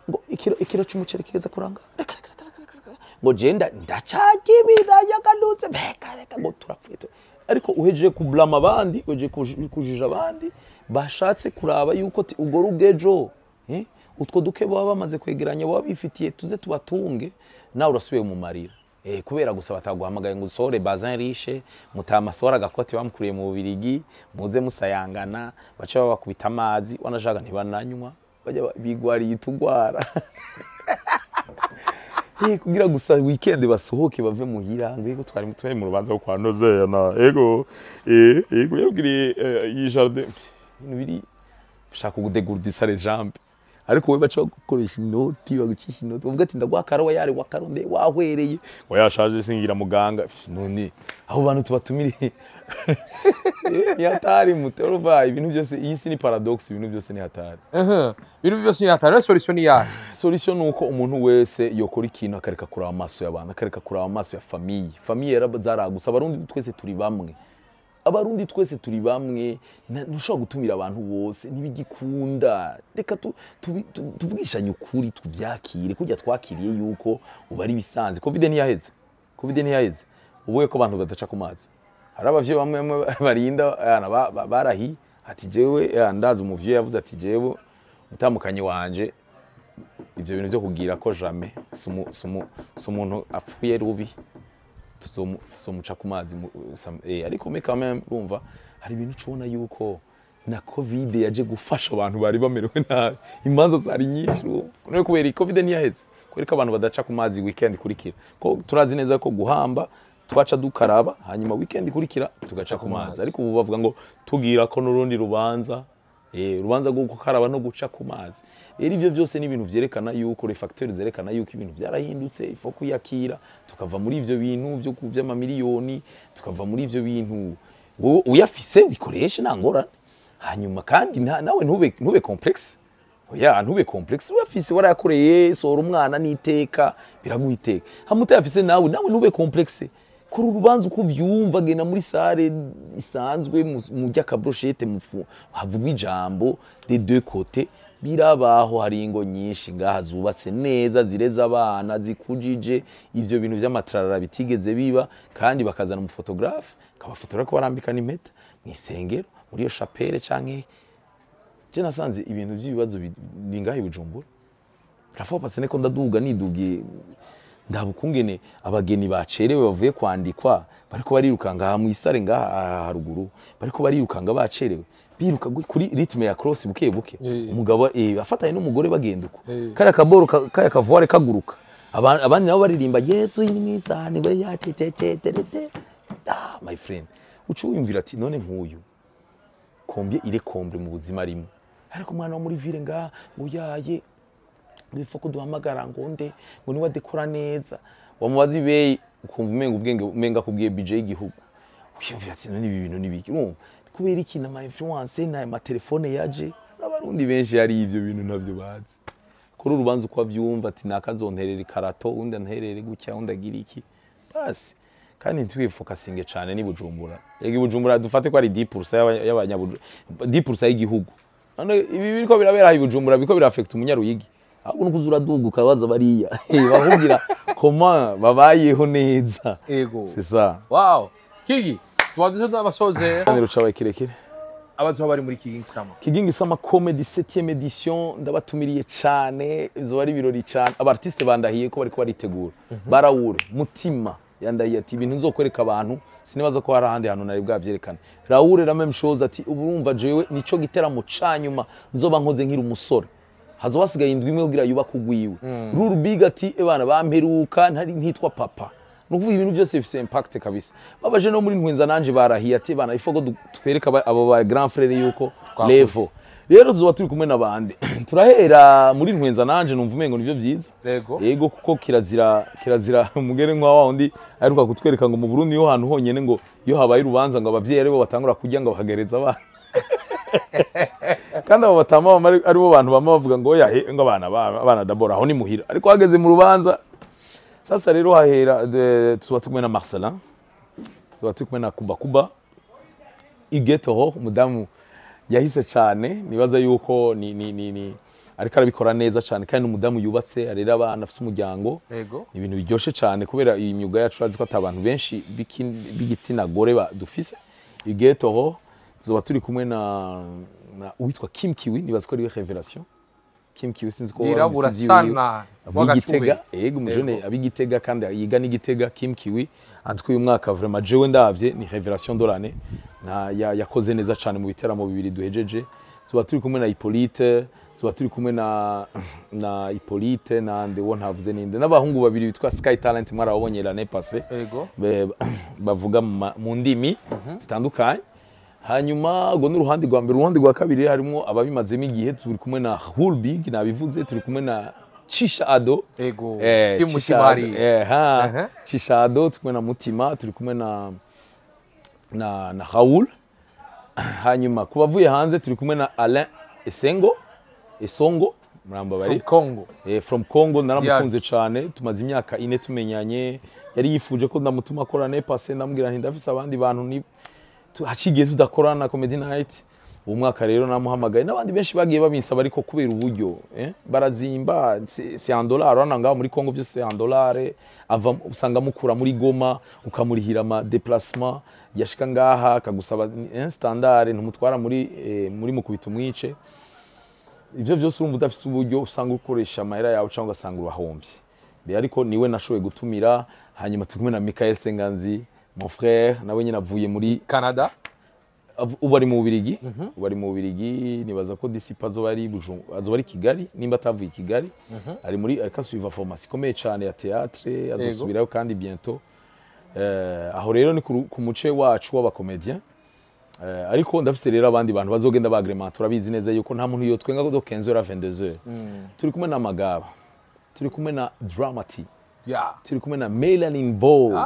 Speaker 2: ngo ikiro cy'umuceri kigeze kuranga ngo jenda ndacagibira yakadutse reka ngo turapfuye ariko uhejeje kublama abandi uhejeje kujija abandi bashatse kuraba yuko ubwo rugejo utwo duke baba bamaze kwegeranya baba bifitiye tuze tubatunge nawe urasubiye mu marira kubera gusa bataguhamagaye ngo usore bazin riche mutamasora gakoti bamukuriye mu Bubirigi muze musayangana bace babakubita amazi wanajaga ntibananywa bajya bigwariye tugwara kugira gusa weekend basohoke bave muhira ngo yego twari mu rubanza kwa Ntuzeye na ego yarugiriye iyi jardin ibintu biri ushaka kudegurdisa les jambes ariko we bacha gukoresha inoti bagucisha inoti uvuga ati ndagwakara wa yari wakaronde wahwereye wayashaje singira muganga none aho bantu tubatumire yatari mutorova ibintu byose iyi si ni paradox ibintu byose ni hatari
Speaker 3: ibintu byose ni hatari solution yayo
Speaker 2: solution nuko umuntu wese yokora ikintu akareka kuraba amaso y'abantu akareka kuraba amaso ya famille yarazaragusa abarundi twese turi bamwe ntushobora gutumira abantu bose ntibigikunda reka tuvugishanye ukuri tuvyakire kujya twakiriye yuko ubari bisanze covid ntiyaheze ubuye ko abantu badaca ku mazi hari abavye bamwe barinda barahi ati jewe ndaza umuvye yavuze ati jewe mutamukanye wanje ivyo bintu byo kugira ko jamais sumuntu apfuye rubi tuzomuca ku mazi ariko me quand même urumva hari ibintu cubona yuko na covid yaje gufasha abantu bari bamerewe nabi imanza zari nyinshi no kubera covid ntiyaheze kwereka abantu badaca ku mazi weekend kurikira ko turazi neza ko guhamba twaca dukaraba hanyuma weekend kurikira tugaca ku mazi ariko ubu bavuga ngo tugira ko nurundi rubanza rubanza rwo gukaraba no guca ku mazi ivyo byose ni ibintu vyerekana yuko les facteurs zerekana yuko ibintu byarahindutse ifo kuyakira tukava muri ivyo bintu byo kuvya amamiliyoni tukava muri ivyo bintu uyafise bikoreshe nangora hanyuma kandi nawe ntube complexe ntube complexe uyafise warayakoreye sora umwana niteka biraguhiteka hamuta yafise nawe ntube complexe kuri urubanza uko vyumva gena muri sare isanzwe mu ry'akabrochette mufu havugwa ijambo de deux côtés birabaho hari ingo nyinshi ngaha zubatse neza zireza abana zikujije ivyo bintu vy'amatrara bitigeze biba kandi bakazana mu photographe kabafotora ko barambikana impeta mwisengero muri yo chapelle canke je nasanze ibintu by'ibibazo bingahe Bujumbura rafa pasene ko ndaduga nidugiye ndabukungene abageni bacerewe bavuye kwandikwa bariko barirukanga mu isare ngaha haruguru bariko barirukanga bacerewe biruka kuri ritme ya cross buke umugabo afatanye n'umugore bagenda uko kare kaboro kaya kavore kaguruka abandi nabo baririmba Yesu imizani we yateteteterete my friend ucuyumvira ati none nkuyu kombye ire kombre mu buzima rimwe ariko mwana wo muri ville ngaha ngo yaye bifo kuduhamagara ngo nde ngo niwa dekora neza wamubazi beyi ukumva umenga ubwenge umenga kubwiye budget y'igihugu ukiyumvira ati none ibi bintu nibiki
Speaker 1: kubera iki na ma influence na ma telefone yaje n'abarundi benshi yari ivyo bintu ntavyo bazi kuri urubanza uko avyumva ati nakazonterera ikarato undi anterere gutya undi agira iki basi kandi ntwifokasinge cyane ni Bujumbura yego Bujumbura dufate ko ari 10% y'abanyabujumbura 10% y'igihugu none ibi biriko birabera Bujumbura biko biraffect umunyaruyigi ahubwo nukuzura duguka baza bariya bahubwira comment babayeho neza
Speaker 3: Ego.
Speaker 1: c'est ça
Speaker 3: Wow. Kigi, twaduze n'abasoze.
Speaker 1: Nero cabaye kirekire
Speaker 3: Abazo bari muri Kigingi Sama.
Speaker 1: Kigingi Sama Comedy 7e edition ndabatumiriye cyane izo bari birori cyane abartiste bandahiye ko bariko baritegura Barawure Mutima yandahiye ati ibintu nzokwereka abantu sinibaza ko hari ahandi hantu nari bwavyerekana Raoul la même chose ati ubu urumva jewe nico giteramo canyuma nzoba nkoze nkiri umusore hazo basigaye indwi imwe kugira yuba kugwiwe Ruru Big ati ebana bamperuka ntari ntitwa papa nukuvuga ibintu byose bifise impact kabisa babaje no muri Ntwenza nanje barahiye ati bana ifoko twereka abo ba grand frère yuko level rero tuzoba turi kumwe nabandi turahera muri Ntwenza nanje numva umengo nivyo byiza yego kuko kirazira umugere nkwa wa undi aheruka kutwereka ngo mu Burundi yo hantu honyene ngo iyo habaye urubanza ngo abavyeyi aribo batangura kurya ngo bahagereza abana kandi abo batama aribo bantu bama bavuga ngo oya ngo abana dabora aho ni muhira ariko hageze mu rubanza sasa rero hahera tuba tukumwe na Marcelin tuba tukumwe na Kuba Igetoho umudamu yahise cyane nibaza yuko ni ariko arabikora neza cyane kandi umudamu yubatse arera abana afite umuryango ibintu biryoshe cyane kubera iyi myuga yacu urazi ko atabantu benshi b'igitsina gore dufise Igetoho tuba turi kumwe na uwitwa Kim Kiwi nibaza ko ari Revelation Kim Kiwi sinzi ko
Speaker 3: yirabura sana
Speaker 1: w'Igitega yego umujene ab'Igitega kandi yiga n'Igitega Kim Kiwi atwi uyu mwaka vraiment jewe ndavye ni Revelation Dorane yakoze neza cyane mu biteramo bibiri duhejeje tuba turi kumwe na Hippolyte tuba turi kumwe na Hippolyte na ndewo ntavuze ninde n'abahungu babiri bitwa Sky Talent mwarabonye l'année passée bavuga mu ndimi zitandukanye hanyuma ngo n'uruhande rwa mbere uruhande rwa kabiri harimo ababimazemo igihe turi kumwe na Raoul Big nabivuze turi kumwe na Chishado
Speaker 3: Timushimari
Speaker 1: Chishado turi kumwe na Mutima turi kumwe na Raoul hanyuma kubavuye hanze turi kumwe na Alain Esongo muramba bari from Congo naramukunze cyane tumaze imyaka 4 tumenyanye yari yifuje ko ndamutuma akorane passé ndamubwira nti ndafise abandi bantu hacigiye tudakorana comedy night uwo mwaka rero namuhamagaye n'abandi benshi bagiye babinsaba ariko kubera uburyo barazimba c'est en dollars urana ngaho muri Congo byose c'est en dollars ava usanga mukura muri Goma ukamurihira ama déplacement yashika ngaha akagusaba standard ntumutwara muri mukubita umwice ivyo byose urumva udafise uburyo usanga ukoresha amahera yawe cyangwa ugasanga urahomvye ariko niwe nashoboye gutumira hanyuma tukumwe na Michael Senganzi mon frère nawe nyine avuye muri
Speaker 3: Canada
Speaker 1: ubu ari mu Bubiligi bari mu Bubiligi nibaza ko disipa zo bari bari Kigali nimba atavuye Kigali ari muri akasuiva formation ikomeye cyane ya théâtre azosubirayo kandi bientôt aho rero ni ku muce wacu w'abakomedien ariko ndafise rero abandi bantu bazogenda bagreement turabizi neza yuko nta muntu yotwenga do 15h à 22h turi kumwe na Magaba turi kumwe na Dramati turi kumwe na Melanin Bold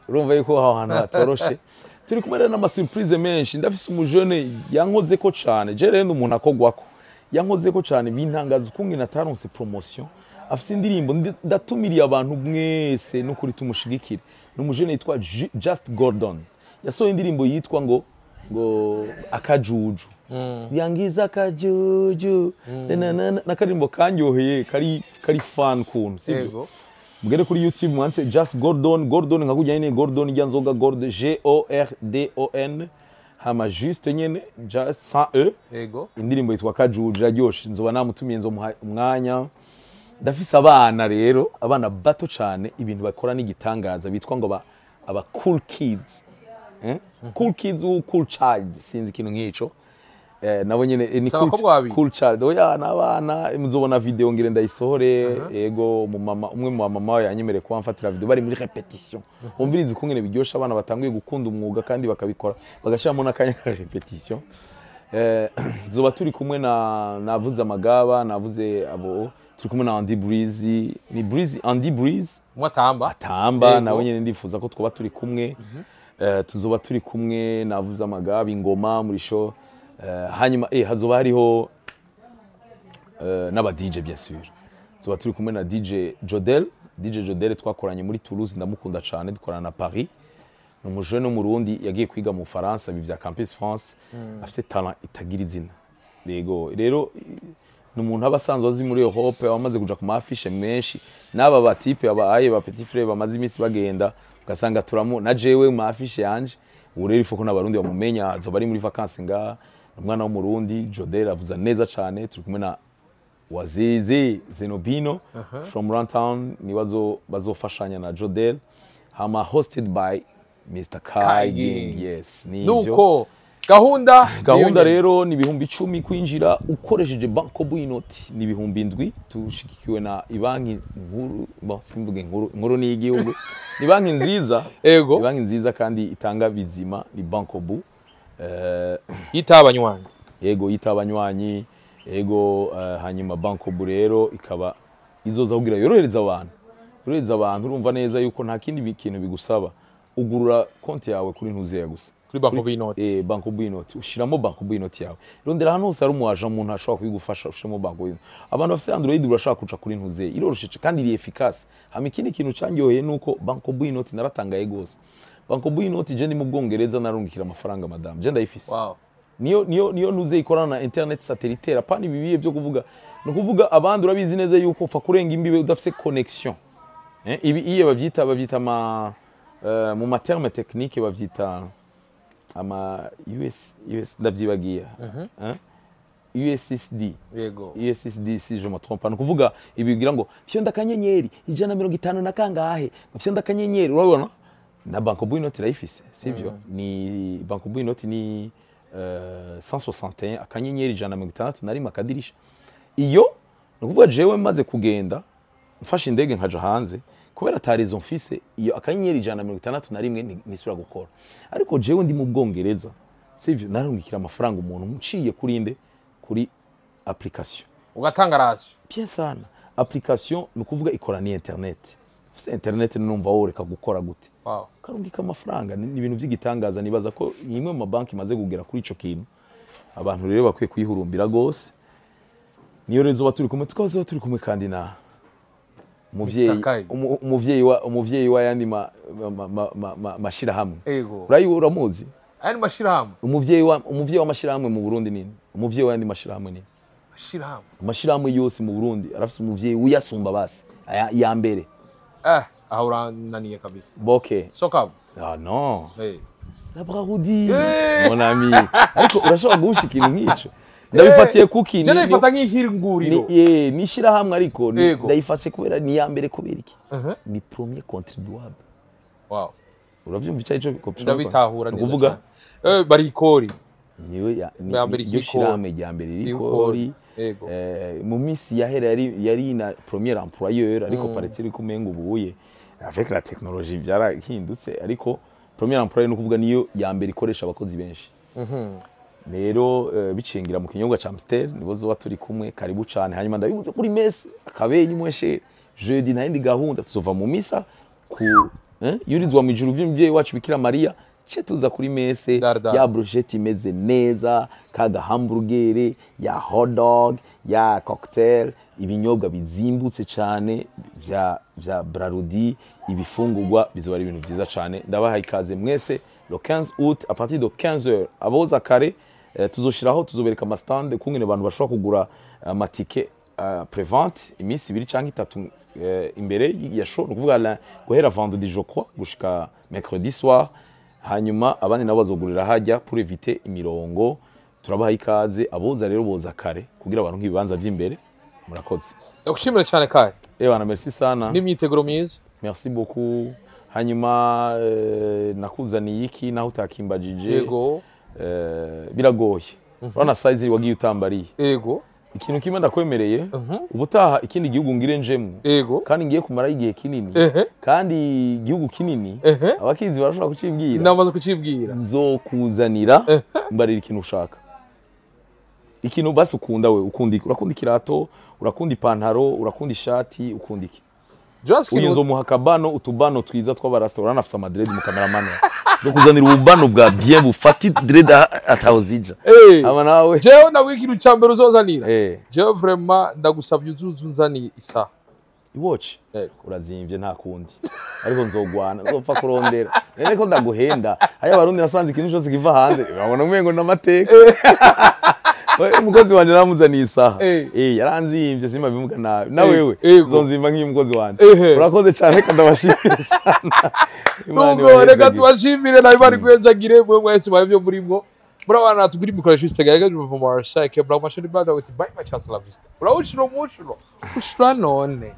Speaker 1: urumva yuko aho hantu hatoroshe turi kumwe na surprise menshi ndafise umujene yankoze ko cyane je rero umuntu akogwako yankoze ko cyane bintangaza ukunge nataronse promotion afise indirimbo ndatumiriye abantu mwese no kuri tumushigikire n'umujene yitwa Just Gordon yasohoye indirimbo yitwa ngo akajuju yangiza akajuju na karimbo kanyoheye kari fan kuntu sibyo mugere kuri YouTube mwanse Just Gordon nkakujya nyine Gordon ijya nzoga Gordon Gordon hama juste nyene just sans e indirimbo yitwa kajuju raryoshe nzoba namutumiye nzo umwanya ndafise abana rero abana bato cyane ibintu bakora n'igitangaza bitwa ngo aba cool kids cool kids cool child sinzi ikintu nk'ico nabo nyene ni cool child oya nabana muzobona video ngire ndayisohore yego umwe mu mama yanyemereye ko amfatira video bari muri repetition umvirize kungene biryosha abana batanguye gukunda umwuga kandi bakabikora bagashiramo nakanya ka repetition
Speaker 2: zoba turi kumwe navuze Amagaba, navuze abo turi kumwe na Andy Breezy, ni Breezy, Andy Breezy atamba nawe nyene ndifuza ko twoba turi kumwe. Tuzoba turi kumwe navuze Amagaba, Ingoma muri show. Hanyuma hazoba hariho n'aba DJ bien sûr. Tuzoba turi kumwe na DJ Jodel twakoranye muri Toulouse, ndamukunda cyane, dukorana na Paris. Umujene wo mu Burundi yagiye kwiga mu Faransa bivya Campus France, afite talent itagira izina. Rero n'umuntu abasanzwe azi muri Europe, bamaze kuja ku mafishe menshi, n'aba batipe abaye ba petit frère bamaze imisi bagenda, ugasanga turamu na jewe mu mafishe yanje. Ubu rero ifoko n'abarundi bamumenya, azoba ari muri vacances nga, umwana wo mu Burundi Jodel avuza neza cyane. Turi kumwe na Wazizi Zenobino from Runtown, ni bazofashanya na Jodel, hama hosted by Mr. Kai Ging. Yes,
Speaker 3: nuko gahunda
Speaker 2: rero ni ibihumbi 10 kwinjira ukoresheje Banco Buinoti, ni ibihumbi 7 tushikikiwe na ibanki nkuru, simvuge nkuru ni igihugu, ni banki nziza
Speaker 3: ego,
Speaker 2: banki nziza kandi itanga bizima, ni Banco Bu
Speaker 3: yitabanywanyi
Speaker 2: yitabanywanyi ego. Hanyuma Banco Bu rero ikaba izoza kugira yorohereza abantu, urumva neza yuko nta kindi kintu bigusaba, ugurura konti yawe kuri ntuze ya gusa
Speaker 3: kuri Banco Buinoti.
Speaker 2: Banco Buinoti ushiramo Banco Buinoti yawe, rondera hano hose ari umuaje umuntu ashobora kwigufasha ushiramo Banco Buinoti. Abantu bafite Android urashaka kuca kuri ntuze, iroroshe kandi iri efficace. Hama ikindi kintu cyanyoheye nuko Banco Buinoti naratangaye gose. Banco Buinoti je ndi mu Bwongereza narungikira amafaranga madame, je ndayifise.
Speaker 3: Wow.
Speaker 2: Niyo ntuze ikorana na internet satellitaire, apana ibibiye byo kuvuga, no kuvuga abandi urabizi neza yuko ufa kurenga imbibe udafise connection. Ibi iyo bavyita mu materme technique bavyita ama US ndavyibagiye. USSD.
Speaker 3: Yego.
Speaker 2: USSD si je me trompe. No kuvuga ibi bigira ngo fyonda kanyenyeri 150 na kangahe, fyonda kanyenyeri, urabona na Banco Buinoti rayifise, sivyo? Ni Banco Buinoti ni 161 akanyenyeri 160 nari makadirisha. Iyo no kuvuga jewe maze kugenda mfashe indege nkaja hanze, kubera atarizo mfise iyo akanyenyeri 161 nisura gukora. Ariko jewe ndi mu Bwongereza, sivyo, narungikira amafaranga umuntu muciye kuri application,
Speaker 3: ugatanga ratio
Speaker 2: bien sana. Application no kuvuga ikora ni internet, ufise internet numva woreka gukora gute.
Speaker 3: Wow.
Speaker 2: Karungika amafaranga ni ibintu by'igitangaza, nibaza ko imwe mu mabanki maze kugera kuri ico kintu, abantu rero bakwiye kuyihurumbira gose. Niyo rezo baturi kumwe kandi na umuvyeyi wa yandi mashira hamwe. Uramuzi?
Speaker 3: Ari mashira hamwe.
Speaker 2: Umuvyeyi wa mashira hamwe mu Burundi nini? Umuvyeyi wa yandi mashira hamwe nini? Mashira hamwe yose mu Burundi arafise umuvyeyi uyasumba basi ya mbere.
Speaker 3: Aho urananiye kabisa.
Speaker 2: Boke.
Speaker 3: Sokab.
Speaker 2: Non. La Brahoudi. Mon ami. Ariko urashobora guhusha ikintu nk'ico. Ndabifatiye kuki
Speaker 3: ni ndabifata nk'ihinguriro.
Speaker 2: Ni shira hamwe ariko ndayifashe kubera ni ya mbere kubera iki? Ni premier contribuable.
Speaker 3: Wow.
Speaker 2: Uravyumva icyo kopsho?
Speaker 3: Ndabitahura
Speaker 2: neza. Kuvuga
Speaker 3: barikori.
Speaker 2: Niwe ya shira hamwe ya mbere rikori. Mu misi yahera yari na premier employeur, ariko paretiri kumenga ubuye avec la technologie byarahindutse, ariko premier employeur no kuvuga niyo ya mbere ikoresha abakozi benshi. Rero bicengira mu kinyobwa ca Amstel nibo zo turi kumwe, karibu cyane. Hanyuma ndabibuze kuri messe akabenyi mweshe jeudi na indi gahunda tuzova mu misa ku yurizwa mu ijuru vy'umuvyeyi wacu Bikira Maria, ce tuza kuri messe ya brochette imeze neza, kaga hamburger ya hot dog ya cocktail, ibinyobwa bizimbutse cyane vya Brarudi, ibifungurwa bizoba ari ibintu vyiza cyane. Ndabaha ikaze mwese le 15 août à partir de 15h aboza kare. Tuzoshiraho tuzobereka ama stand kungene abantu bashobora kugura amatike prevente imisi 2 canke 3 imbere ya show, no kuvuga guhera vendredi je crois gushika mercredi soir. Hanyuma abandi nabo bazogurira hajya pour éviter imirongo. Turabaha ikaze aboza rero boza kare kugira abantu nk'ibibanza by'imbere. Murakoze.
Speaker 3: Ndagushimira cyane Kai.
Speaker 2: Bana merci sana.
Speaker 3: N'imyiteguro myiza.
Speaker 2: Merci beaucoup. Hanyuma nakuzaniye iki naho utakimbajije.
Speaker 3: Yego.
Speaker 2: Biragoye. Urana size wagiye utambariye.
Speaker 3: Yego.
Speaker 2: Ikintu kimwe ndakwemereye, ubutaha ikindi gihugu ngire njemu.
Speaker 3: Yego.
Speaker 2: Kandi ngiye kumara igihe kinini. Kandi igihugu kinini abakizi barashobora kucibwira.
Speaker 3: Ndamaze kucibwira.
Speaker 2: Nzokuzanira mbarira ikintu ushaka.
Speaker 1: ikintu basi ukunda we ukunda iki urakunda ikirato urakunda ipantaro urakunda ishati ukunda iki uyinzo muhakabano utubano twiza tw'abarasta uranafisa madred mu cameraman zo kuzanira ububano bwa bien bufati dread atawzija aba nawe
Speaker 4: jewe nawe ikintu cyambere uzozanira jewe vraiment ndagusavye uzunzani isa
Speaker 1: iwatch urazimvye nta kundi ariko nzogwana nzopfa kurondera nene ko ndaguhenda haya abarundi nasanze ikintu cyose kiva hanze babona umengo n'amateka umukozi wanje namuzaniye isaha yaranzimvye simba bimuga nawe na wewe zonzimba nk'umukozi wanje urakoze cyane kandi abashimira sana
Speaker 4: nuko reka tubashimire nawe bari kwezagire mwe mwese bavyo murimo murabana tuguri mukoresha Instagram mu Marsha ke bra mashini bada uti bye bye chance la vista ura ushiro mushiro none